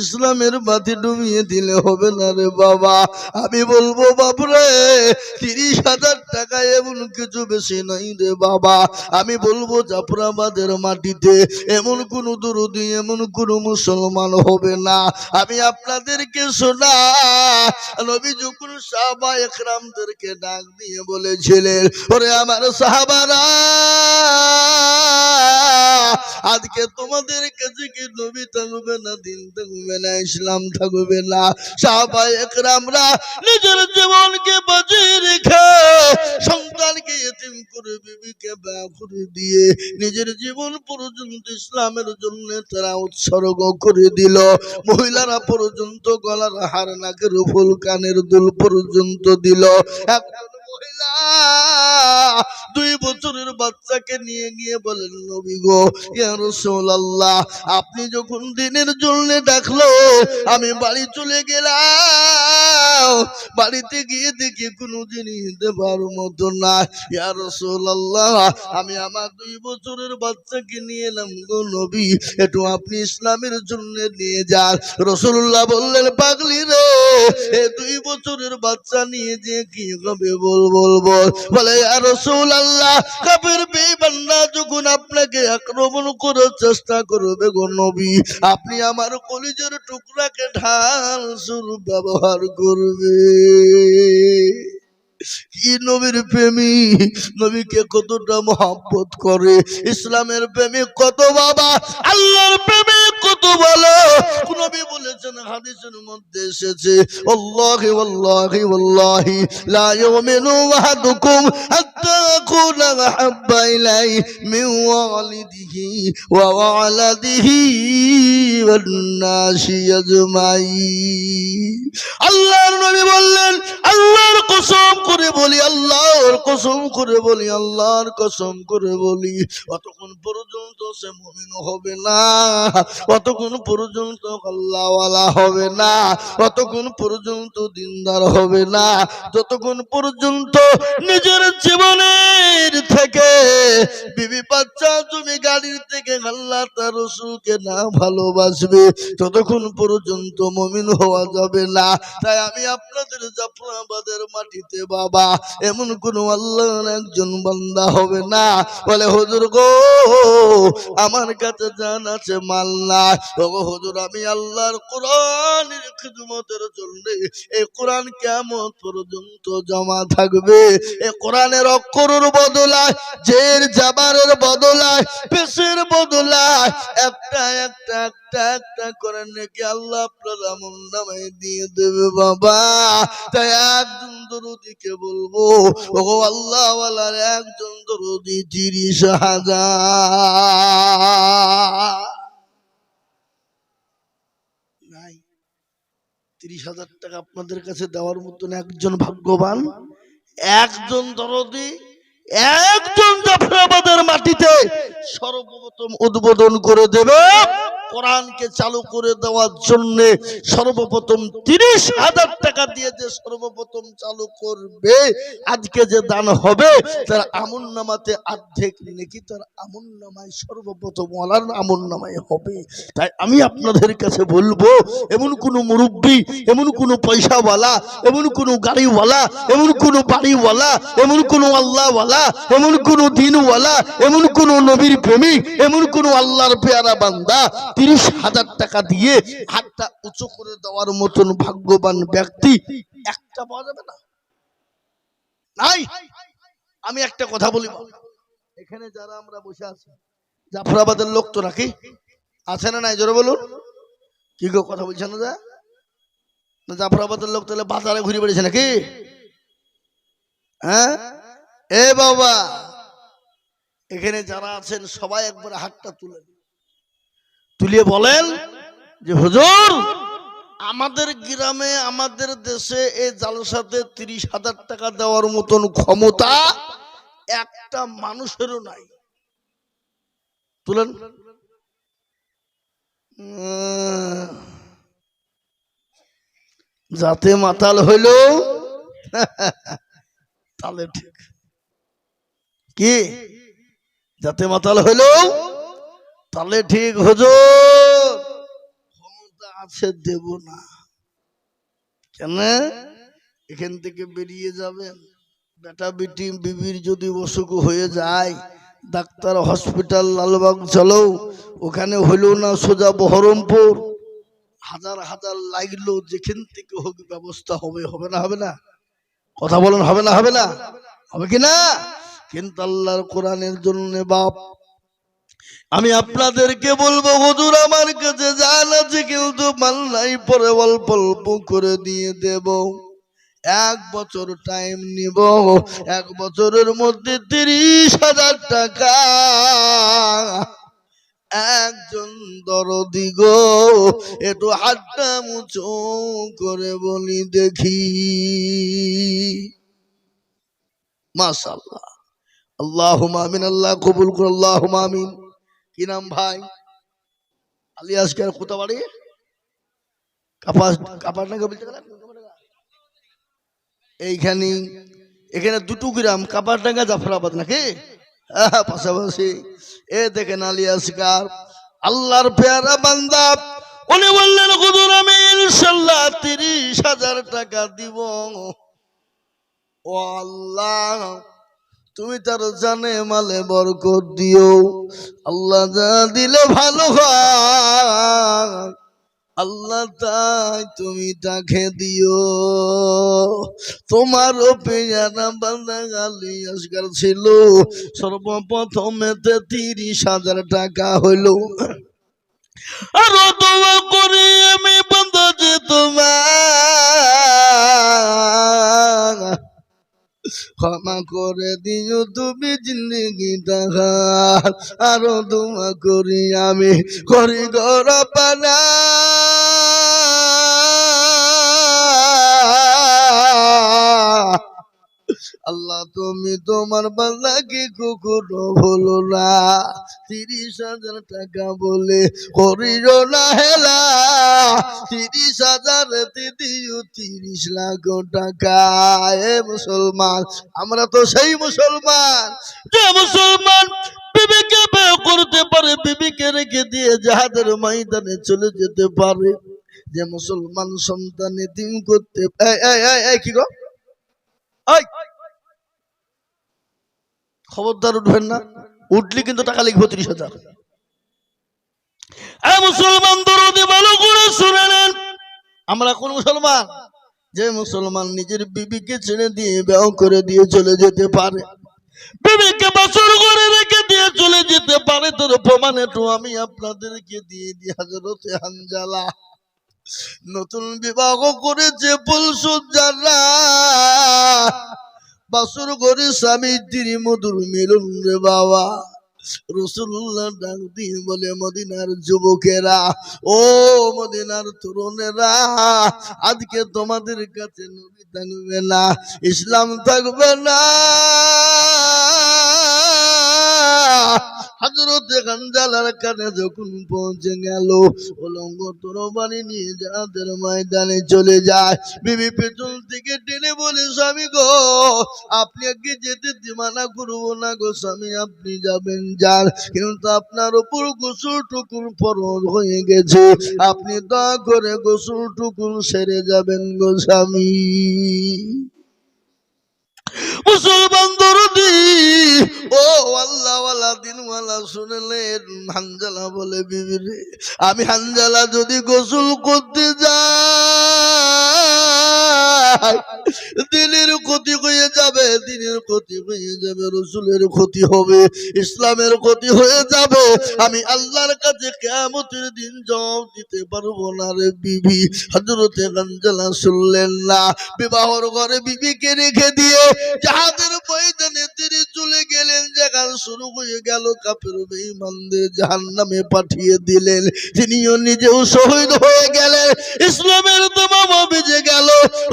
ইসলামের বাতি ডুবিয়ে দিলে হবে না রে বাবা। আমি বলবো বাবরে 30,000 টাকা এমন কিছু বেশি নাই রে বাবা। আমি বলবো জাফরাবাদের মাটিতে এমন কোন দরদি, এমন কোন মুসলমান হবে না। আমি আপনাদেরকে শোনা নবী যখন সাহাবা একরামদেরকে ডাক দিয়ে বলেছিলেন ওরে আমার সাহাবারা আজকে তোমাদের কাছে কি নবী থাকবে না, দিন থাকবে না, ইসলাম থাকবে না। সাহাবা একরামরা নিজের জীবনকে বাঁচিয়ে রেখে সন্তানকে এতিম করে, বিবিকে ব্যয় করে দিয়ে নিজের জীবন পর্যন্ত ইসলামের জন্য তারা উৎসর্গ করে দিল। মহিলারা পর্যন্ত গলার হার, নাকের ফুল, কানের দুল পর্যন্ত দিল। একজন মহিলা 2 বছরের বাচ্চাকে নিয়ে গিয়ে বলেন নবী গো ইয়া রাসূলুল্লাহ আপনি যখন দিনের জন্য ডাকলো আমি বাড়ি চলে গেলাম, বাড়িতে গিয়ে দেখি কোনো জিনিস দেবার মতো না। ইয়া রাসূলুল্লাহ আমি আমার 2 বছরের বাচ্চাকে নিয়ে এলাম গো নবী, একটু আপনি ইসলামের জন্য নিয়ে যান। রাসূলুল্লাহ বললেন পাগলি রে, এই 2 বছরের বাচ্চা নিয়ে যে কি হবে বল বলে ইয়া রাসূলুল্লাহ কাফের বেঈমানরা যখন আপনাকে আক্রমণ করার চেষ্টা করবে গো নবী, আপনি আমার কলিজার টুকরাকে ঢাল স্বরূপ ব্যবহার করবে। কি নবীর প্রেমিক, নবীকে কতটা মহব্বত করে, ইসলামের প্রেমিক কত বাবা, আল্লাহর প্রেমিক কত ভালো। নবী বলেছেন বলেছেন হাদিসের মধ্যে এসেছে আল্লাহি ওয়াল্লাহি ওয়াল্লাহি লা ইউমিনু আহাদুকুম হাত্তা আকুনা আহাব্বা ইলাইহি মিন ওয়ালিদিহি ওয়া ওয়ালাদিহি ওয়ান নাসি আজমাইন। আল্লাহর নবী বললেন আল্লাহর কসম করে বলি, আল্লাহর কসম করে বলি, আল্লাহর কসম করে বলি, অতক্ষণ পর্যন্ত সে মুমিন হবে না, অতক্ষণ পর্যন্ত আল্লাহওয়ালা হবে না, অতক্ষণ পর্যন্ত দিনদার হবে না, যতক্ষণ পর্যন্ত নিজের জীবনের থেকে বিবি বাচ্চা জমি গাড়ির থেকে আল্লাহ তার রাসূলকে না ভালোবাসবে ততক্ষণ পর্যন্ত মুমিন হওয়া যাবে না। তাই আমি আপনাদের জাফরাবাদের মাটিতে বাবা এমন কোন আল্লাহর একজন বান্দা হবে না বলে হুজুর গো আমার কাছে জান আছে মাল না, ওগো হুজুর আমি আল্লাহর কোরআনের খিদমতের জন্য এই কোরআন কিয়ামত পর্যন্ত জমা থাকবে। এই কোরআনের অক্ষরের বদলায় জের জাবারের বদলায় পেশের বদলায় একটা একটা একটা একটা করে নাকি আল্লাহ আপনার আমল নামায় দিয়ে দেবে বাবা। তাই একজন দরুদিকে বলবো ওগো আল্লাহ ওয়ালার একজন দরুদি 30,000 নাই। 30,000 টাকা আপনাদের কাছে দেওয়ার মতন একজন ভাগ্যবান, একজন দরদি, একজন জাফরাবাদের মাটিতে সর্বপ্রথম উদ্বোধন করে দেবে কোরআনকে চালু করে দেওয়ার জন্য। সর্বপ্রথম 30,000 টাকা দিয়ে যে সর্বপ্রথম চালু করবে আজকে যে দান হবে তার আমল নামাতে অর্ধেক নেকি তার আমল নামায় সর্বপ্রথম ওয়ালার আমল নামায় হবে। তাই আমি আপনাদের কাছে বলবো এমন কোন মুরব্বী, এমন কোন পয়সাওয়ালা, এমন কোন গাড়িওয়ালা, এমন কোন বাড়িওয়ালা, এমন কোন আল্লাহওয়ালা, এমন কোন দিনওয়ালা, এমন কোন নবীর প্রেমিক, এমন কোন আল্লাহর পেয়ারা বান্দা 30,000 টাকা দিয়ে হাতটা উঁচু করে দেওয়ার মতন ভাগ্যবান ব্যক্তি একটা পাওয়া যাবে না? নাই। আমি একটা কথা বলি, এখানে যারা আমরা বসে আছি জাফরাবাদের লোক তো নাকি আছে না নাই? জোরে বলুন। কি গো কথা বলছেন না? জাফরাবাদের লোক তাহলে বাজারে ঘুরে বেড়েছে নাকি? হ্যাঁ এ বাবা, এখানে যারা আছেন সবাই একবার হাতটা তুলিয়ে বলেন যে হুজুর আমাদের গ্রামে আমাদের দেশে এই জালসাতে 30,000 টাকা দেওয়ার মতন ক্ষমতা একটা মানুষেরও নাই। তুলেন। যাতে মাতাল হইল তাহলে ঠিক, কি যাতে মাতাল হইল তাহলে ঠিক। হুজুর ক্ষমতা আছে দেব না কেন? এখান থেকে বেরিয়ে যাবেন, বেটা বেটি বিবির যদি অসুখ হয়ে যায় ডাক্তার হসপিটাল লালবাগ চলো, ওখানে হইল না সোজা বহরমপুর, হাজার হাজার লাগলো, যেখান থেকে হোক ব্যবস্থা হবে। হবে না? হবে না? কথা বলেন হবে না? হবে না? হবে কি না? কিন্তু আল্লাহর কোরআনের জন্য বাপ আমি আপনাদেরকে বলবো হুজুর আমার কাছে জান আছে কিন্তু মাল নাই, পরে অল্প অল্প করে দিয়ে দেব। 1 বছর টাইম নিব, 1 বছরের মধ্যে 30,000 টাকা একজন দরদি গো একটু হাতটা মুচু করে বলি দেখি। মাশাআল্লাহ, আল্লাহুম্মা আমিন। আল্লাহ কবুল করুন, আল্লাহুম্মা আমিন। কি নাম ভাই? আলিয়াসকার কোথা বাড়ি? কাপাসডাঙ্গা বলতে গেলেন এইখানে, এখানে 2 গ্রাম কাপাসডাঙ্গা জাফরাবাদ নাকি পাশাপাশি। এ দেখেন আলিয়াসকার আল্লাহর পেয়ারা বান্দা, উনি বললেন হুজুর আমি ইনশাআল্লাহ 30,000 টাকা দিব। ও আল্লাহ তুমি তার জানে মালে বরকত দিও, আল্লাহ যা দিলে ভালো হয় আল্লাহ তাই তুমি তাকে দিও। তোমারও পেয়ারা বান্দা আলিয়াসকার ছিল, সর্বপ্রথমেতে 30,000 টাকা হইল। আর দোয়া করি আমি বান্দা করে দিও তুমি জিন্দগিটা আরো দোয়া করি আমি করি গরবানা আল্লাহ তুমি তোমার বান্দাকে কখনো ভুলো না 30,000 টাকা বলে করিও না হেলা 30,000 দিও 30 লাখ টাকা এ মুসলমান আমরা তো সেই মুসলমান যে মুসলমান বিবিকে বিয়ে করতে পারে বিবিকে রেখে দিয়ে জিহাদের ময়দানে চলে যেতে পারে যে মুসলমান সন্তান এতিম করতে কি গো খবরদার উঠবেন না উঠলে কিন্তু টাকা লিখবো 30,000 মুসলমান দরদি ভালো করে শুনে নেন আমরা কোন মুসলমান যে মুসলমান নিজের বিবিকে ছেড়ে দিয়ে বিয়ে করে দিয়ে চলে যেতে পারে বিবিকে বাসর করে রেখে দিয়ে চলে যেতে পারে তোর প্রমাণ একটু আমি আপনাদেরকে দিয়ে দিই হযরতে হানজালা নতুন বিবাহ করেছে ফুলসজ্জারা বাসর করে স্বামী স্ত্রী মধুর মিলন রে বাবা রাসূলুল্লাহ ডাক দিয়ে বলে মদিনার যুবকেরা ও মদিনার তরুণেরা আজকে তোমাদের কাছে নবী থাকবে না ইসলাম থাকবে না হযরতে হানজালার কানে যখন পৌঁছে গেল উলঙ্গ তরবারি নিয়ে জিহাদের ময়দানে চলে যায় বিবি পেছন থেকে টেনে বলে স্বামী গো আপনি আগে যেতে মানা করব না গো স্বামী আপনি যাবেন যান কিন্তু আপনার উপর গোসলটুকুন ফরজ হয়ে গেছে আপনি দয়া করে গোসলটুকুন সেরে যাবেন গো স্বামী মুসলমান দরদি ও আল্লাহওয়ালা দিনওয়ালা শুনলেন হানজালা বলে বিবি রে আমি হানজালা যদি গোসল করতে যাই দিনের ক্ষতি হয়ে যাবে দিনের ক্ষতি হয়ে যাবে রাসূলের ক্ষতি হবে ইসলামের ক্ষতি হয়ে যাবে আমি আল্লাহর কাছে কিয়ামতের দিন জবাব দিতে পারবো না রে বিবি হযরতে হানজালা শুনলেন না বিবাহর ঘরে বিবিকে রেখে দিয়ে জিহাদের ময়দানে তিনি চলে গেলেন জায়গা শুরু হয়ে গেল কাফের বেঈমানদের জাহান্নামে পাঠিয়ে দিলেন তিনিও নিজেও শহীদ হয়ে গেলেন ইসলামের তামাম বেজে গেল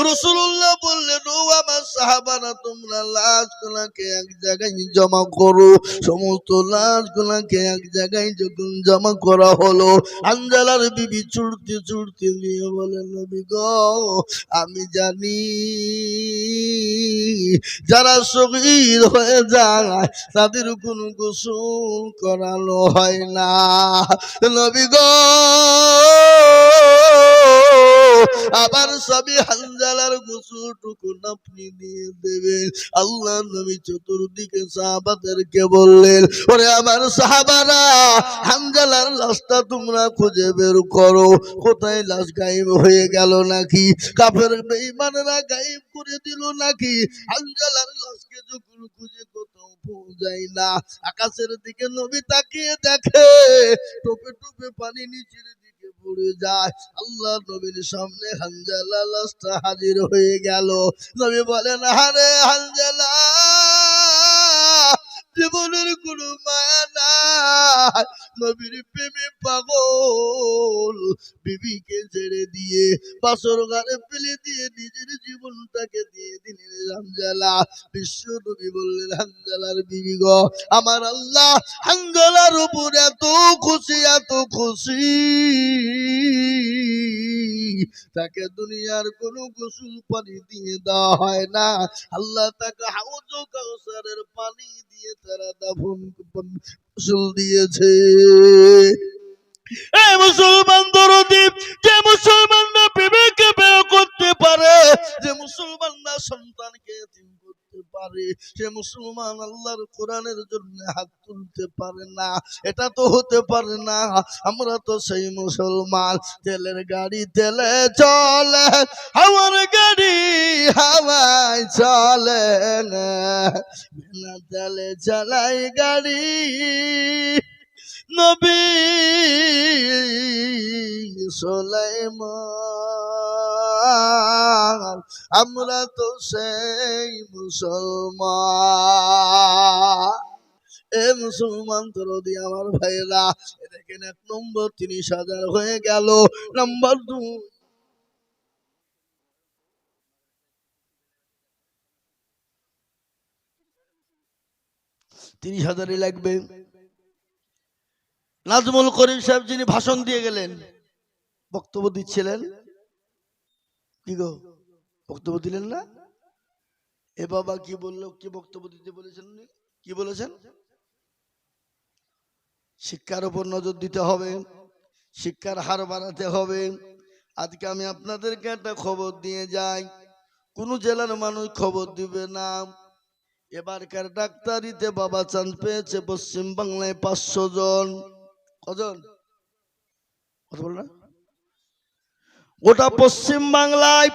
রাসূলুল্লাহ বললেন ও আমার সাহাবারা তোমরা লাশগুলোকে এক জায়গায় জমা করো সমস্ত লাশগুলোকে এক জায়গায় যখন জমা করা হলো হানজালার বিবি ছুটতে ছুটতে গিয়ে বলেন নবী গো আমি জানি যারা শহীদ হয়ে যায় তাদের কোনো গোসল করানো হয় না নবী গো আবার স্বামী হানজালার গোসলটুকু আপনি দিয়ে দেবেন আল্লাহ নবী চতুর্দিকে সাহাবাদেরকে বললেন ওরে আমার সাহাবারা হানজালার লাশটা তোমরা খুঁজে বের করো কোথায় লাশ গায়েব হয়ে গেল নাকি কাফের বেঈমানরা গায়েব করে দিল নাকি হানজালার লাশকে যখন খুঁজে কোথাও পাওয়া যায় না আকাশের দিকে নবী তাকিয়ে দেখে টোপে টোপে পানি নিচের দিকে পড়ে যায় আল্লাহ নবীর সামনে হানজালা লাশটা হাজির হয়ে গেল নবী বলেন আরে হানজালা জীবনের কোনো মায়া নাই নবীর প্রেমে পাগল বিবিকে ছেড়ে দিয়ে বাসর ঘরে ফেলে দিয়ে নিজের জীবনটাকে দিয়ে দিলেন হানজালা বিশ্ব নবী বললেন হানজালার বিবি গো আমার আল্লাহ হানজালার উপর এত খুশি তাকে দুনিয়ার কোনো গোসল পানি দিয়ে দেওয়া হয় না আল্লাহ তাকে হাউজ কাউসারের পানি দিয়ে তারা দাফন গোসল দিয়েছে এই মুসলমান দরদি যে মুসলমানরা বিবেকে বিয়ে করতে পারে যে মুসলমানরা সন্তানকে এতিম করতে পারে সে মুসলমান আল্লাহর কোরআনের জন্য হাত তুলতে পারে না এটা তো হতে পারে না আমরা তো সেই মুসলমান তেলের গাড়ি তেলে চলে আমার গাড়ি হাওয়ায় চলে বিনা তেলে চালাই গাড়ি নবী সুলাইমান মুসলমান, আমরা তো সেই মুসলমান। এ মুসলমান দরদি আমার ভাইরা, দেখেন 1 নম্বর 30,000 হয়ে গেল। নাম্বার 2, 30,000ই লাগবে। নাজমুল করিম সাহেব যিনি ভাষণ দিয়ে গেলেন, বক্তব্য দিচ্ছিলেন, কি গো বক্তব্য দিলেন না? এ বাবা কি বললো, কি বক্তব্য দিতে বলেছেন উনি? কি বলেছেন? শিক্ষার উপর নজর দিতে হবে, শিক্ষার হার বাড়াতে হবে। আজকে আমি আপনাদেরকে একটা খবর দিয়ে যাই, কোন জেলার মানুষ খবর দিবে না। এবারকার ডাক্তারিতে বাবা চান্স পেয়েছে পশ্চিম বাংলায় 500 জন। কজন? কথা বল না। গোটা পশ্চিম বাংলায়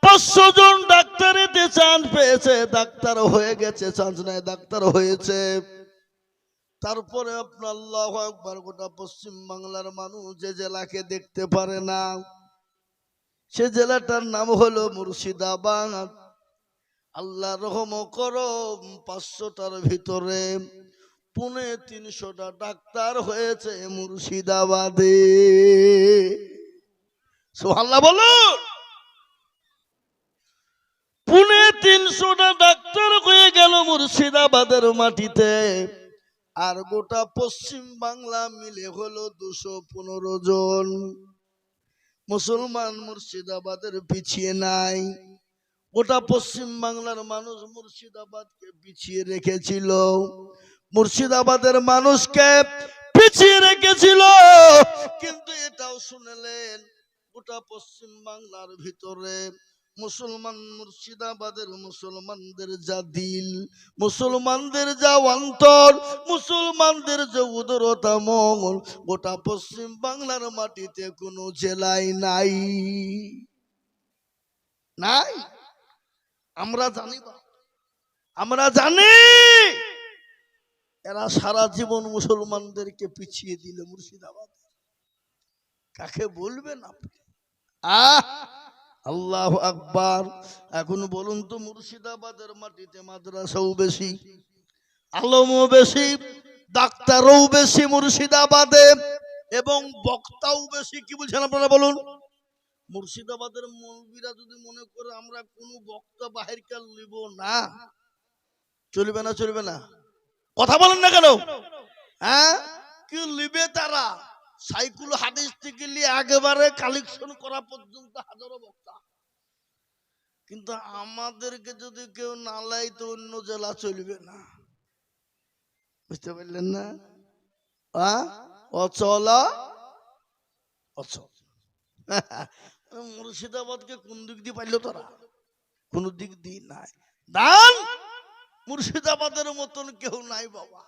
500 জন ডাক্তারিতে চান্স পেয়েছে, ডাক্তার হয়ে গেছে, চান্স নাই ডাক্তার হয়েছে। তারপরে আপনার আল্লাহু আকবার, গোটা পশ্চিম বাংলার মানুষ যে জেলাকে দেখতে পারে না, সে জেলাটার নাম হলো মুর্শিদাবাদ। আল্লাহ রহম করম, 500টার ভিতরে 350টা ডাক্তার হয়েছে মুর্শিদাবাদে। সুবহানাল্লাহ বলুন। 350টা ডাক্তার হয়ে গেল মুর্শিদাবাদের মাটিতে। আর গোটা পশ্চিম বাংলা মিলে হলো 215 জন। মুসলমান মুর্শিদাবাদের পিছিয়ে নাই। গোটা পশ্চিম বাংলার মানুষ মুর্শিদাবাদকে পিছিয়ে রেখেছিল, মুর্শিদাবাদের মানুষকে পিছিয়ে রেখেছিল। কিন্তু এটাও শুনলেন, গোটা পশ্চিম বাংলার ভিতরে মুসলমান, মুর্শিদাবাদের মুসলমানদের যা দিল, মুসলমানদের যা অন্তর, মুসলমানদের যে উদারতা মন, গোটা পশ্চিম বাংলার মাটিতে কোনো জেলায় নাই। নাই। আমরা জানি, আমরা জানি এরা সারা জীবন মুসলমানদেরকে পিছিয়ে দিল মুর্শিদাবাদ। কাকে বলবেন আপনি? আল্লাহু আকবার। এখন বলুন তো, মুর্শিদাবাদের মাটিতে মাদ্রাসাও বেশি, আলেমও বেশি, ডাক্তারও বেশি মুর্শিদাবাদে, এবং বক্তাও বেশি। কি বলছেন আপনারা বলুন? মুর্শিদাবাদের মৌলবীরা যদি মনে করে আমরা কোনো বক্তা বাহিরকার নিব না, চলবে না, চলবে না। কথা বলেন না কেন? হ্যাঁ, কি লিবে তারা? সাইকুল হাদিস থেকে নিয়ে একেবারে কালেকশন করা পর্যন্ত হাজারো বক্তা। কিন্তু আমাদেরকে যদি কেউ না লাই তো অন্য জেলা চলবে না। বুঝতে পারলেন না? অচল অচল। মুর্শিদাবাদকে কোন দিক দিয়ে পাইলো তারা? কোন দিক দিয়ে নাই। দান মুর্শিদাবাদের মতন কেউ নাই বাবা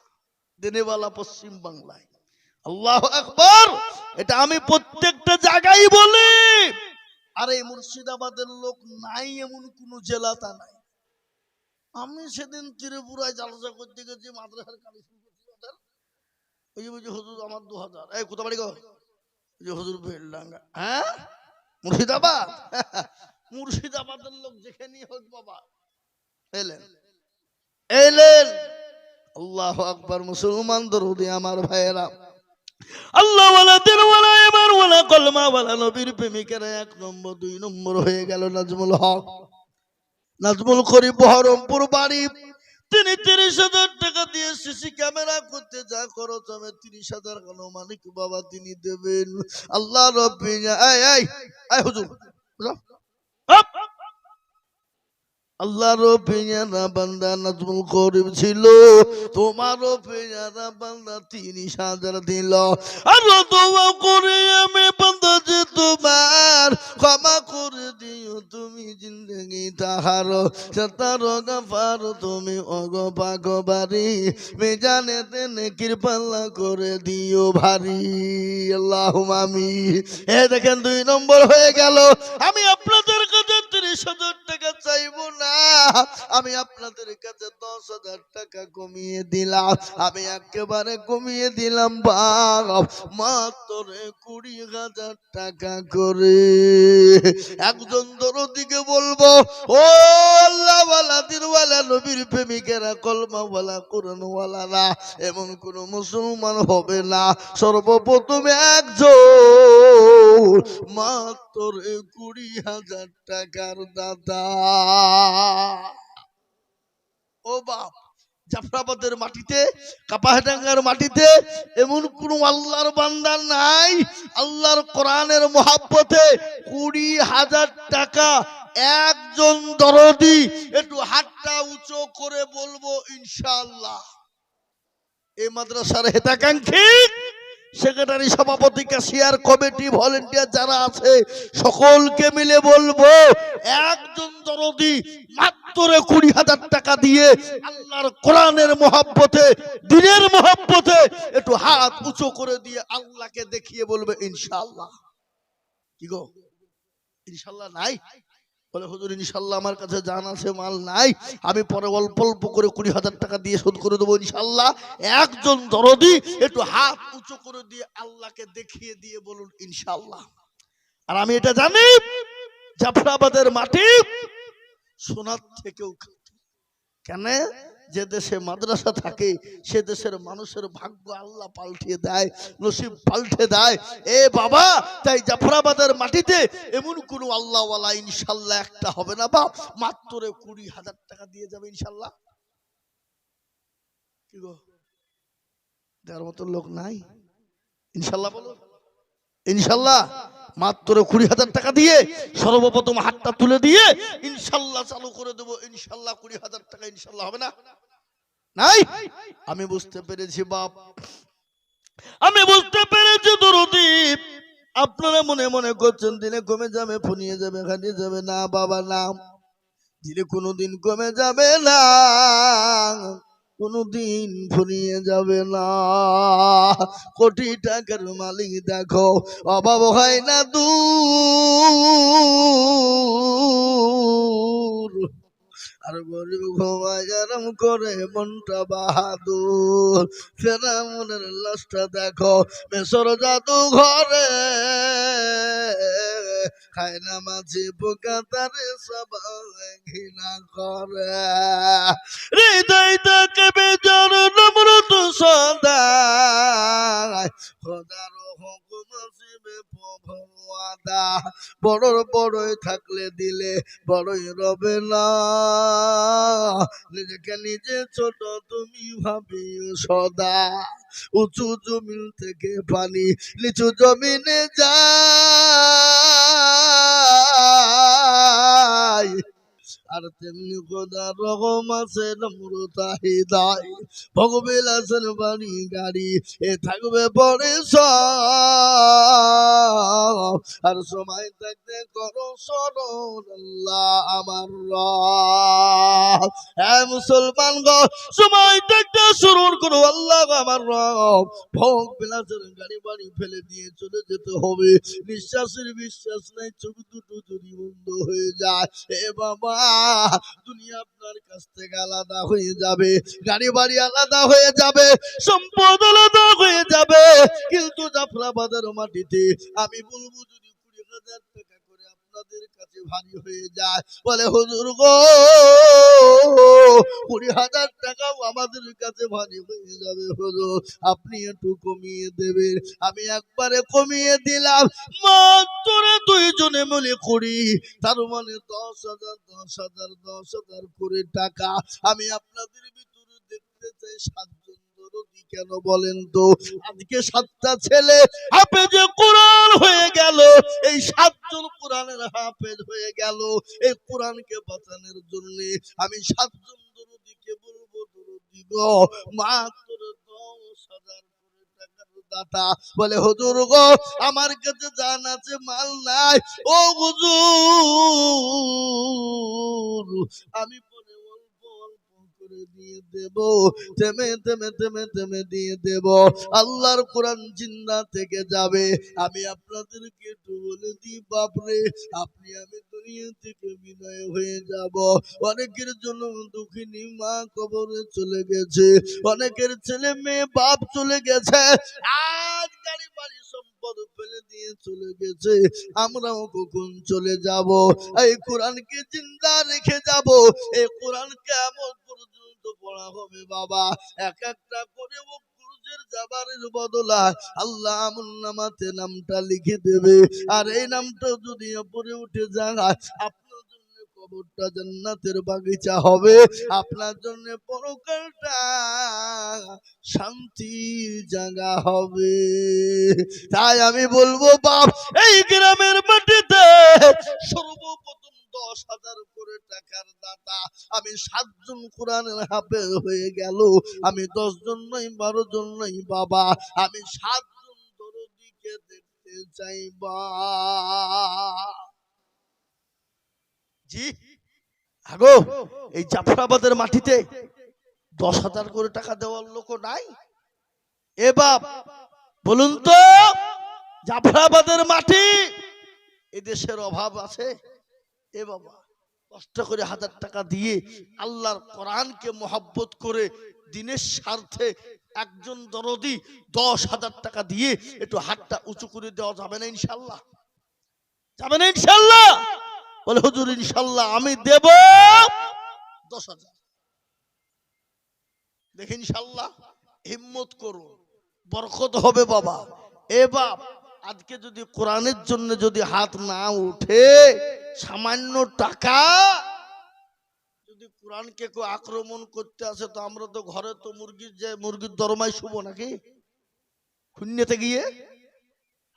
দেনেওয়ালা পশ্চিম বাংলায়। আল্লাহু আকবার। এটা আমি প্রত্যেকটা জায়গায় বলি। আর এই মুর্শিদাবাদের লোক নাই এমন কোন জেলা তা নাই। আমি সেদিন ত্রিপুরায় জালসা করতে গেছি, মাদ্রাসার কালেকশন করছি ওদের। ওই যে হুজুর আমার 2000, এই কোথা বাড়ি গো? যে হুজুর ভেড়ডাঙ্গা। হ্যাঁ, মুর্শিদাবাদ। মুর্শিদাবাদের লোক যেখানে হোক বাবা এলেন এলেন। আল্লাহু আকবার। মুসলমান দরুদি আমার ভাইয়েরা, আল্লাহ ওয়ালা দিন ওয়ালা ইমান ওয়ালা কলমা ওয়ালা নবীর প্রেমিকেরা 1 নম্বর 2 নম্বর হয়ে গেল নাজমুল হক। নাজমুল করিম বহরমপুর বাড়ি। তিনি 30,000 টাকা দিয়ে সিসি ক্যামেরা করতে যা খরচ হবে 30,000 মালিক বাবা তিনি দেবেন। আল্লাহ রব্বি এই হুজুর আল্লাহর পেয়ারা বান্দা নাজমুল করিম ছিল, তোমারও পেয়ারা বান্দা 30,000 দিল। আর দোয়া করে আমি বান্দা যে তোমার ক্ষমা করে দিও তুমি জিন্দগি তাহার সাতার গাফার তুমি অগো পাগবারি মেজানে তেনে কৃপাল্লা করে দিও ভারী। আল্লাহুম্মা আমিন। এ দেখেন 2 নম্বর হয়ে গেল। আমি আপনাদের কাছে 30,000 টাকা চাইবো না, আমি আপনাদের কাছে 10,000 টাকা কমিয়ে দিলাম। আমি একেবারে কমিয়ে দিলাম বাপ, মাত্র 20,000 টাকা করে। একজন দরদিকে বলবো, ও আল্লাহ ওয়ালা দিনওয়ালা নবীর প্রেমিকেরা, কলমা ওয়ালা কোরআন ওয়ালারা এমন কোন মুসলমান হবে না, সর্বপ্রথম একজন মাত্র 20,000 টাকার দাদা। ও বাপ, জাফরাবাদের মাটিতে, কাপাহাডাঙ্গার মাটিতে এমন কোন আল্লাহর বান্দা নাই আল্লাহর কোরআনের মহাব্বতে 20,000 টাকা একজন দরদি একটু হাতটা উঁচু করে বলবো ইনশাআল্লাহ। এই মাদ্রাসার হেতাকাঙ্ক্ষী সেক্রেটারি, সভাপতি, ক্যাশিয়ার, কমিটি, ভলেন্টিয়ার যারা আছে সকলকে মিলে বলবো, একজন দরদি মাত্র 20,000 টাকা দিয়ে আল্লাহর কোরআনের মহব্বতে, দ্বীনের মহব্বতে একটু হাত উঁচু করে দিয়ে আল্লাহকে দেখিয়ে বলবে ইনশাআল্লাহ। কি গো, ইনশাআল্লাহ নাই? বলে হুজুর ইনশাআল্লাহ আমার কাছে জান আছে, মাল নাই, আমি পরে অল্প অল্প করে 20,000 টাকা দিয়ে শোধ করে দেবো ইনশাআল্লাহ। একজন দরদি একটু হাত উঁচু করে দিয়ে আল্লাহকে দেখিয়ে দিয়ে বলুন ইনশাআল্লাহ। আর আমি এটা জানি, জাফরাবাদের মাটি সোনার থেকেও খাঁটি। কেন? যে দেশে মাদ্রাসা থাকে সে দেশের মানুষের ভাগ্য আল্লাহ পাল্টে দেয়, নসিব পাল্টে দেয়। এ বাবা, তাই জাফরাবাদের মাটিতে এমন কোন আল্লাহ ওয়ালা ইনশাআল্লাহ একটা হবে না বাপ, মাত্র 20,000 টাকা দিয়ে যাবে ইনশাআল্লাহ। কি গো, দেওয়ার মতো লোক নাই? ইনশাআল্লাহ বলো ইনশাআল্লাহ। মাত্র 20,000 টাকা দিয়ে সর্বপ্রথম হাতটা তুলে দিয়ে ইনশাআল্লাহ চালু করে দেবো ইনশাআল্লাহ। 20,000 টাকা ইনশাআল্লাহ হবে না? নাই? আমি বুঝতে পেরেছি বাপ, আমি বুঝতে পেরেছি দরদি। আপনারা মনে মনে করছেন দিনে কমে যাবে, ফুনিয়ে যাবে, খাটিয়ে যাবে। না বাবা না, দিনে কোনোদিন কমে যাবে না, কোনদিন ফুরিয়ে যাবে না। কোটি টাকার মালিক দেখো, অভাব হয় না দূর, আর গরিব ঘুমায় আরাম করে মনটা বাহাদুর। ফেরাউনের লাশটা দেখো মেসর জাদু ঘরে, খায় না মাঝে পোকা তারে সবাই ঘৃণা করে। হৃদয় তাকে বেজার নম্রত সদায়, খোদার হুকুম আসিবে প্রভুয়াদা। বড়র বড়ই থাকলে দিলে বড়ই রবে না, নিজেকে নিজে ছোট তুমি ভাবিও সদা। উঁচু জমিন থেকে পানি নিচু জমিনে যায়, আর তেমনি খোদার রহম আছে নম্রতা হৃদয়। ভগবেল আছেন বাড়ি গাড়ি, এ থাকবে পরে সব, আর সময় থাকতে করো স্মরণ আল্লাহ আমার রব। হ্যাঁ মুসলমান গো, সময় থাকতে স্মরণ করো আল্লাহ আমার রব। ভোগ বিলাসের গাড়ি বাড়ি ফেলে দিয়ে চলে যেতে হবে, নিঃশ্বাসের বিশ্বাস নাই, চোখ দুটো যদি বন্ধ হয়ে যায়, এ বাবা দুনিয়া আপনার কাছ থেকে আলাদা হয়ে যাবে, গাড়ি বাড়ি আলাদা হয়ে যাবে, সম্পদ আলাদা হয়ে যাবে। কিন্তু জাফরাবাদের মাটিতে আমি বলবো যদি 20,000 টাকা করে আপনাদের কাছে ভারী হয়ে যায়, বলে হুজুর গো 20,000 টাকাও আমাদের কাছে ভারী হয়ে যাবে, হুজুর আপনি একটু কমিয়ে দেবেন। আমি একবারে কমিয়ে দিলাম, মাত্র 2 জনে মিলে করি, তার মানে 10,000 10,000 10,000 করে টাকা। আমি আপনাদের ভিতরে দেখতে চাই 7 জন দরদি। কেন বলেন তো? আজকে 7টা ছেলে হাফেজে কোরআন হয়ে গেল, এই 7 জন কোরআনের হাফেজ হয়ে গেল। এই কোরআনকে বাঁচানোর জন্য আমি 7 জন দরদিকে বলবো, দরদি গো মাত্র 10,000 করে টাকার দাতা। বলে হুজুর গো আমার কাছে জান আছে, মাল নাই। ও হুজুর আমি পরে অল্প অল্প করে দিয়ে দেব, থেমে থেমে থেমে থেমে দিয়ে দেব, আল্লাহর কোরআন জিন্দা থেকে যাবে। আমি আপনাদেরকে একটু বলে দিই বাপরে, আপনি আমি দুনিয়া থেকে বিদায় হয়ে যাব। অনেকের জন্য দুঃখিনী মা কবরে চলে গেছে, অনেকের ছেলে মেয়ে বাপ চলে গেছে, আজ গাড়ি বাড়ি সম্পদ সম্পদ ফেলে দিয়ে চলে গেছে, আমরাও কখন চলে যাব? এই কোরআনকে জিন্দা রেখে যাব। এই কোরআন কিয়ামত পর্যন্ত পড়া হবে বাবা। এক একটা করে বুরুজের জাবারের বদলায় আল্লাহ আমুন্নামাতে নামটা লিখে দেবে। আর এই নামটা যদি উপরে উঠে যায়, আপনার জন্য কবরটা জান্নাতের বাগিচা হবে, আপনার জন্য পরকালটা শান্তির জায়গা হবে। তাই আমি বলবো বাপ, এই গ্রামের মাটিতে সর্বপ্রথম 10,000 করে টাকার দাতা আমি 7 জন কোরআনের হাফেজ হয়ে গেল। আমি 10 জন নই, 12 জন নই বাবা, আমি 7 জন দরদিকে দেখতে চাইবা। জি আগো, এই জাফরাবাদের মাটিতে 10,000 করে টাকা দেওয়ার লোক নাই? এ বাপ বলুন তো, জাফরাবাদের মাটি এ দেশের অভাব আছে? এ বাবা কষ্ট করে 1000 টাকা দিয়ে আল্লাহর কোরআনকে মহব্বত করে দিনের স্বার্থে একজন দরদি 10,000 টাকা দিয়ে একটু হাতটা উঁচু করে দেওয়া যাবে না ইনশাল্লাহ? যাবে না ইনশাল্লাহ? বলে হুজুর ইনশাল্লাহ আমি দেব 10,000। দেখেন ইনশাল্লাহ, হিম্মত করুন, বরকত হবে বাবা। এ বাপ আজকে যদি কোরআনের জন্য যদি হাত না উঠে, সামান্য টাকা যদি কোরআনকে কেউ আক্রমণ করতে আসে, তো আমরা তো ঘরে তো মুরগির দরমাই শুবো নাকি শূন্যতে গিয়ে?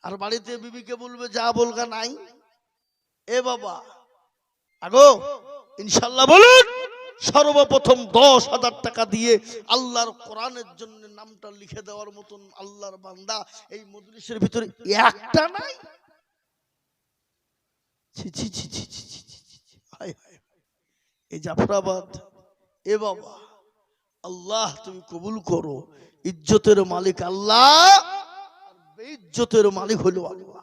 আর বাড়িতে বিবিকে বলবে যা বলগা নাই। এ বাবা আগো ইনশাল্লাহ বলুন, সর্বপ্রথম 10,000 টাকা দিয়ে আল্লাহর কোরআনের জন্য নামটা লিখে দেওয়ার মতন আল্লাহর বান্দা এই মজলিসের ভিতরে একটা নাই। এই জাফরাবাদ, এ বাবা আল্লাহ তুমি কবুল করো। ইজ্জতের মালিক আল্লাহ, আর বেইজ্জতের মালিক হলো আল্লাহ।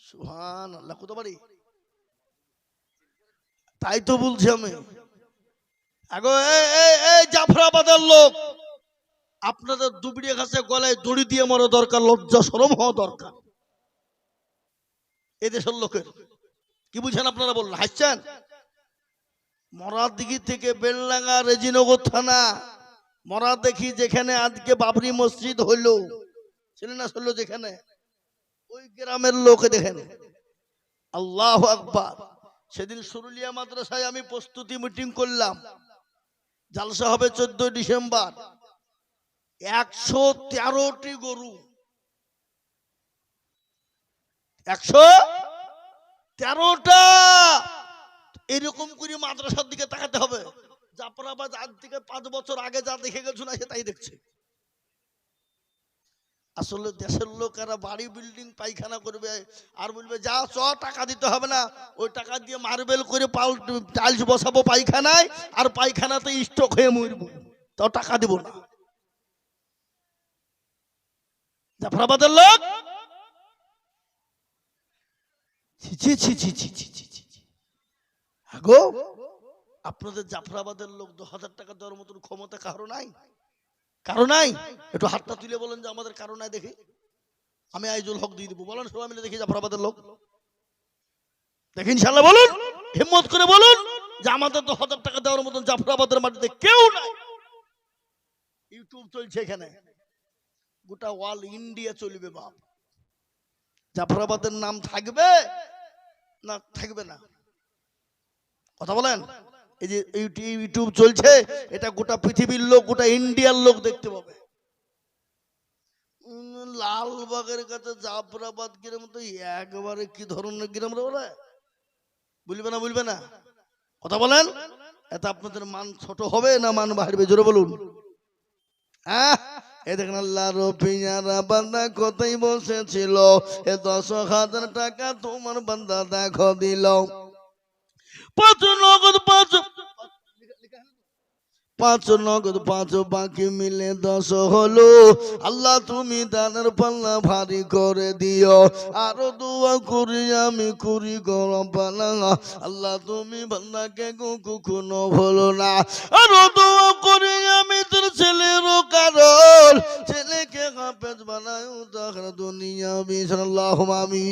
সুবহানাল্লাহ। কত বাড়ি? তাই তো বলছি আমি। আগো এই জাফরাবাদের লোক, আপনাদের দুবড়িয়া ঘাসে গলায় দড়ি দিয়ে মরা দরকার, লজ্জা শরম হওয়া দরকার এদেশের লোকের। কি বুঝেন আপনারা? বললেন হাসছেন। মরাদিঘি থেকে বেলডাঙ্গা রেজিনগর থানা মরা দেখি যেখানে আজকে বাবরি মসজিদ হইল, ছিলেন না হইল যেখানে, ওই গ্রামের লোক দেখেন। আল্লাহু আকবার। সেদিন সুরুলিয়া মাদ্রাসায় আমি প্রস্তুতি মিটিং করলাম, জালসা হবে 14 ডিসেম্বর। 113টি গরু, 113টা। এরকম করে মাদ্রাসার দিকে তাকাতে হবে। জাফরাবাদ আজ থেকে 5 বছর আগে যা দেখে গেছো না, সে তাই দেখছে। আসলে দেশের লোকেরা বাড়ি বিল্ডিং পায়খানা করবে আর বলবে যা চ টাকা দিতে হবে না, ওই টাকা দিয়ে মার্বেল করে টাইলস বসাবো পায়খানায়, আর পায়খানাতে স্ট্রোক হয়ে মরবো, তাও টাকা দিব না। জাফরাবাদের লোক আগো, আপনাদের জাফরাবাদের লোক 2,000 টাকা দেওয়ার মতন ক্ষমতা কারো নাই? কারো নাই? একটু হাতটা তুলে বলেন যে আমাদের কারো নাই দেখি। আমি আইজুল হক দিয়ে দিব, বলেন সবাই মিলে দেখি জাফরাবাদের লোক দেখি ইনশাআল্লাহ। বলুন, হিম্মত করে বলুন যে আমাদের 2,000 টাকা দেওয়ার মতন জাফরাবাদের মাটিতে কেউ নাই। ইউটিউব চলছে এখানে, গোটা ওয়াল ইন্ডিয়া চলবে বাপ। জাফরাবাদের নাম থাকবে না থাকবে না? কথা বলেন। এই যে ইউটিউব চলছে, এটা গোটা পৃথিবীর লোক, গোটা ইন্ডিয়ার লোক দেখতে পাবে। লালবাগের কাছে জাফরাবাদ গ্রাম তো একবারে কি ধরনের গ্রাম রে বলে, বুঝবে না বুঝবে না? কথা বলেন। এত আপনাদের মান ছোট হবে না মান বাড়বে? জোরে বলুন। হ্যাঁ, এ দেখেন আল্লাহর পিয়ারা বান্দা কোথায় বসেছিল, এ 10,000 টাকা তোমার বান্দা দেখো দিল। 5 নগদ 5 বাকি মিলে 10 হলো। আল্লাহ তুমি দানের পাল্লা ভারী করে দিও। আরো দোয়া করি আমি করি গরম পালা, আল্লাহ তুমি বান্দাকে কখনো ভুলো না। আরো দোয়া করি আমি বাড়িতে ছেলেরও কারণ ছেলেকে হাফেজ বানায় তাহলে দুনিয়া বিশাল্লাহ মামি।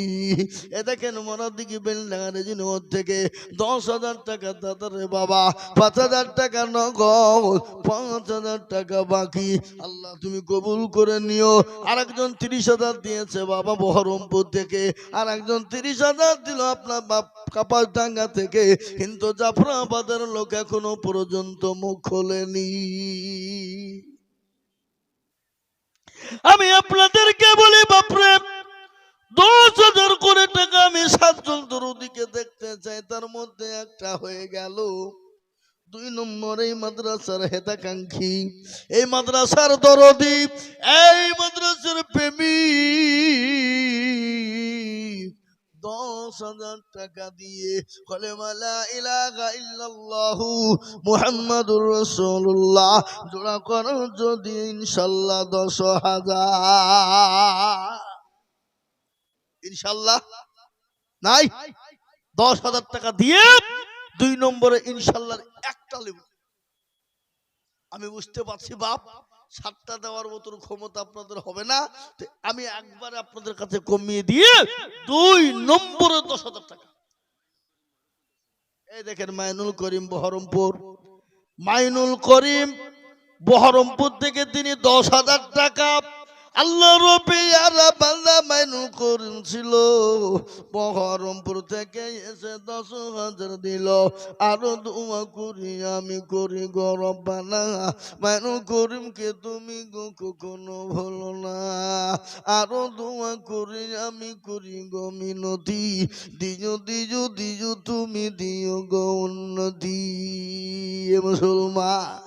এ দেখেন মনার দিকে বেলডাঙ্গার জিনোর থেকে 10,000 টাকা দাদারে বাবা, 5,000 টাকা নগদ, 5,000 টাকা বাকি। আল্লাহ তুমি কবুল করে নিও। আর একজন 30,000 দিয়েছে বাবা বহরমপুর থেকে, আর একজন 30,000 দিল আপনার বাপ কাপাসডাঙ্গা থেকে, কিন্তু জাফরাবাদের লোক এখনো পর্যন্ত মুখ খোলেনি। আমি আপনাদেরকে বলি বাপরে, 10,000 করে টাকা আমি 7 জন দরদিকে দেখতে চাই, তার মধ্যে একটা হয়ে গেল। 2 নম্বর এই মাদ্রাসার হেতাকাঙ্ক্ষী, এই মাদ্রাসার দরদি, এই মাদ্রাসার প্রেমিক 10,000 টাকা দিয়ে কলেমা লা ইলাহা ইল্লাল্লাহু মুহাম্মাদুর রাসূলুল্লাহ জোড়া করো যদি ইনশাআল্লাহ 10,000 ইনশাআল্লাহ নাই, 10,000 টাকা দিয়ে 2 নম্বরে ইনশাআল্লাহ একটা লেবু। আমি বুঝতে পারছি বাপ 7টা দেওয়ার মতো ক্ষমতা আপনাদের হবে না, তো আমি একবারে আপনাদের কাছে কমিয়ে দিয়ে 2 নম্বরে 10,000 টাকা। এই দেখেন মাইনুল করিম বহরমপুর, মাইনুল করিম বহরমপুর থেকে তিনি 10,000 টাকা আল্লাহ রবে আরা বান্দা মাইনুল করিম ছিল, বহরমপুর থেকে এসে 10,000 দিল। আরো দোয়া করি আমি করি গো রব্বানা, মাইনুল করিমকে তুমি গো কখনো ভুলো না। আরো দোয়া করি আমি করি গো মিনতি, দিও দিও দিও তুমি দিও গো উন্নতি। মুসলমান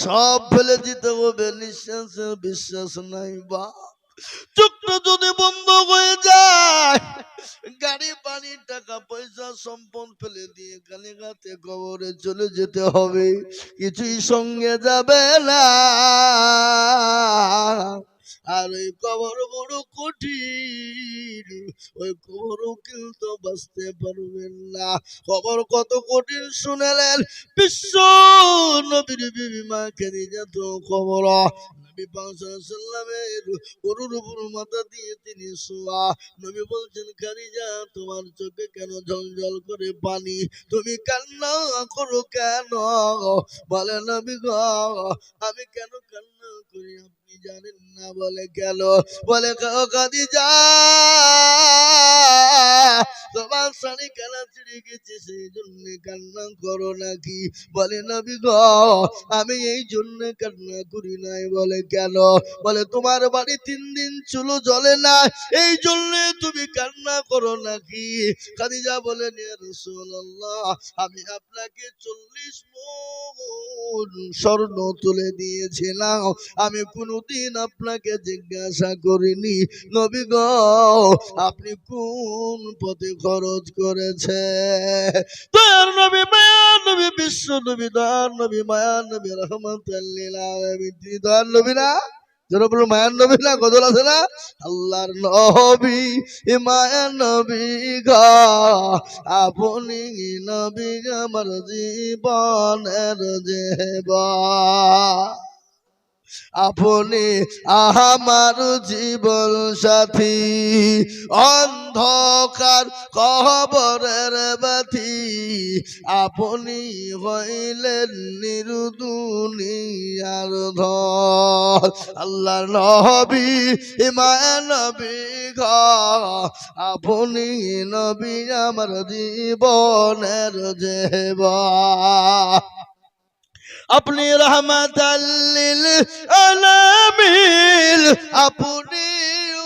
সব ফেলে দিতে হবে, নিঃশ্বাসে বিশ্বাস নাই বা, চোখটা যদি বন্ধ হয়ে যায়, গাড়ি বাড়ি টাকা পয়সা সম্পদ ফেলে দিয়ে কালীঘাটে কবরে চলে যেতে হবে, কিছুই সঙ্গে যাবে না। আর ওই কবর বড় কঠিন, ওই কবরও কিন্তু বাঁচতে পারবেন না। কবর কত কঠিন শুনেলেন বিশ্ব নবীর বিবি মা খাদিজা তো কবর নবী পাক সাল্লাল্লাহু আলাইহি ওয়াসাল্লামের গরুর উপর মাথা দিয়ে তিনি শোয়া। নবী বলছেন খাদিজা তোমার চোখে কেন ঝলঝল করে পানি, তুমি কান্না করো কেন? বলে নবী গো আমি কেন কান্না করি আপনি জানেন না। বলে কেন? বলে খাদিজা তোমার শাড়ি কেনা ছিঁড়ে গেছে সেই জন্য কান্না করো নাকি? বলে নবী গো আমি এই জন্য কান্না করি নাই। বলে কেন? বলে তোমার বাড়ি 3 দিন চুলো জ্বলে না এই জন্য তুমি কান্না করো নাকি? খাদিজা বলেন ইয়া রাসূলুল্লাহ আমি আপনাকে 40 মণ স্বর্ণ তুলে দিয়েছিলাম, আমি কোনদিন আপনাকে জিজ্ঞাসা করিনি নবী গো আপনি কোন পথে খরচ করেছে। দয়ার নবী মায়ার নবী বিশ্ব নবী দয়ার নবী মায়ার নবী রাহমাতুল লিল আলামিন, তিনি দয়ার নবী না? যারা বলো মায়ার নবী না, গজল আছে না? আল্লাহর নবী মায়ার নবী গো আপনি নবী আমার জীবনের জীবন, আপনি আমার জীবন সাথী, অন্ধকার কবরের বাতি, আপনি হইলেন নির্দুনিয়ার ধন। আল্লাহর নবী মায়ার নবী গো আপনি নবী আমার জীবনের জীবন, আপনি রহমাতাল লিল আলামিন, আপনি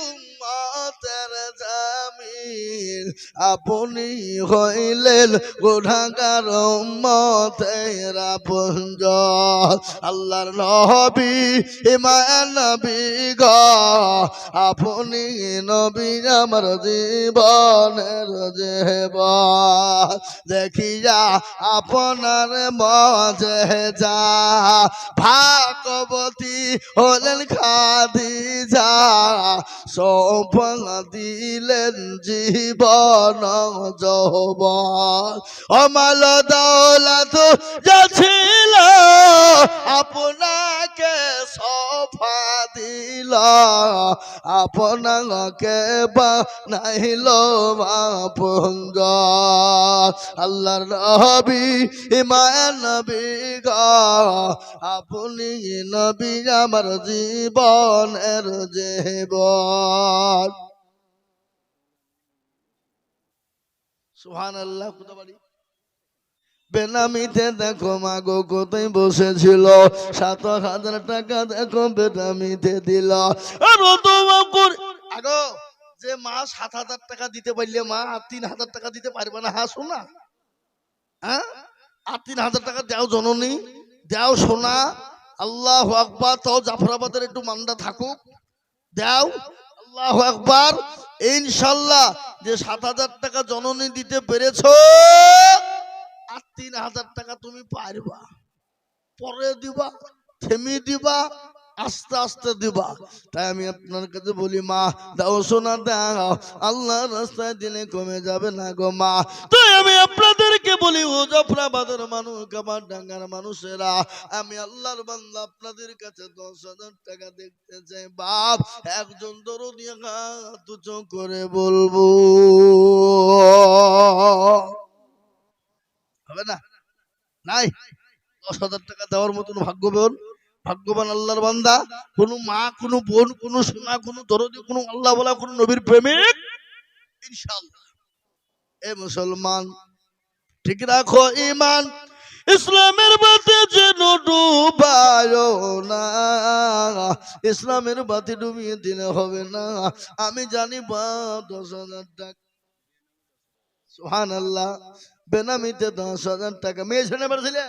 উম্মতের জামিল, আপনি হইলেন গুনাহগার উম্মতের আপনজন। আল্লাহর নবী মায়ার নবী গো আপনি নবী আমার জীবনের জীবন, দেখিয়া আপনার মাঝে যা ভাগবতী হলেন খাদিজা, সৌভাগ্য দিলেন জীবন জীবন যৌবন অমাল দৌলত যা ছিল আপনাকে সফা দিল আপনাকে বানাইল মাপুঙ্গ আল্লাহর নবী মায়ার নবী গো আপনি নবী আমার জীবনের জীবন সুবহানাল্লাহ। কোথা বাড়ি বেনামিতে দেখো মাগো কোথায় বসেছিল ৭,০০০ টাকা দেখো বেনামিতে দিল আগো যে মা ৭,০০০ টাকা দিতে পারলে মা আর ৩,০০০ টাকা দিতে পারবে না হ্যাঁ শোনা হ্যাঁ আর ৩,০০০ টাকা দাও জননী দাও সোনা আল্লাহু আকবার তাও জাফরাবাদের একটু মান্দা থাকুক দাও আল্লাহু আকবার ইনশাআল্লাহ যে ৭,০০০ টাকা জননী দিতে পেরেছো আর ৩,০০০ টাকা তুমি পারবা পরে দিবা থেমে দিবা আস্তে আস্তে দিবা তাই আমি আপনার কাছে বলি মা দাও সোনা দাও আল্লাহর রাস্তায় দিনে কমে যাবে না গো মা তাই আমি আপনাদেরকে বলি ও জাফরাবাদের মানুষ কামারডাঙ্গার মানুষেরা আমি আল্লাহর বান্দা আপনাদের কাছে ১০,০০০ টাকা দেখতে চাই বাপ একজন দরদি হাত উঁচু করে বলবো হবে না নাই ১০,০০০ টাকা দেওয়ার মতন ভাগ্যবান আল্লাহর বান্দা কোন মা কোন বোন কোন সোনা কোন দরদি কোন আল্লাহ বলা কোন নবীর প্রেমিক ইনশাআল্লাহ এ মুসলমান ঠিক রাখো ঈমান ইসলামের বাতি যেন ডুবায় না ইসলামের বাতি ডুবিয়ে দিলে হবে না আমি জানি বা ১০,০০০ টাকা সুবহানাল্লাহ বেনামিতে ১০,০০০ টাকা মেয়ে ছেলে পারছিলে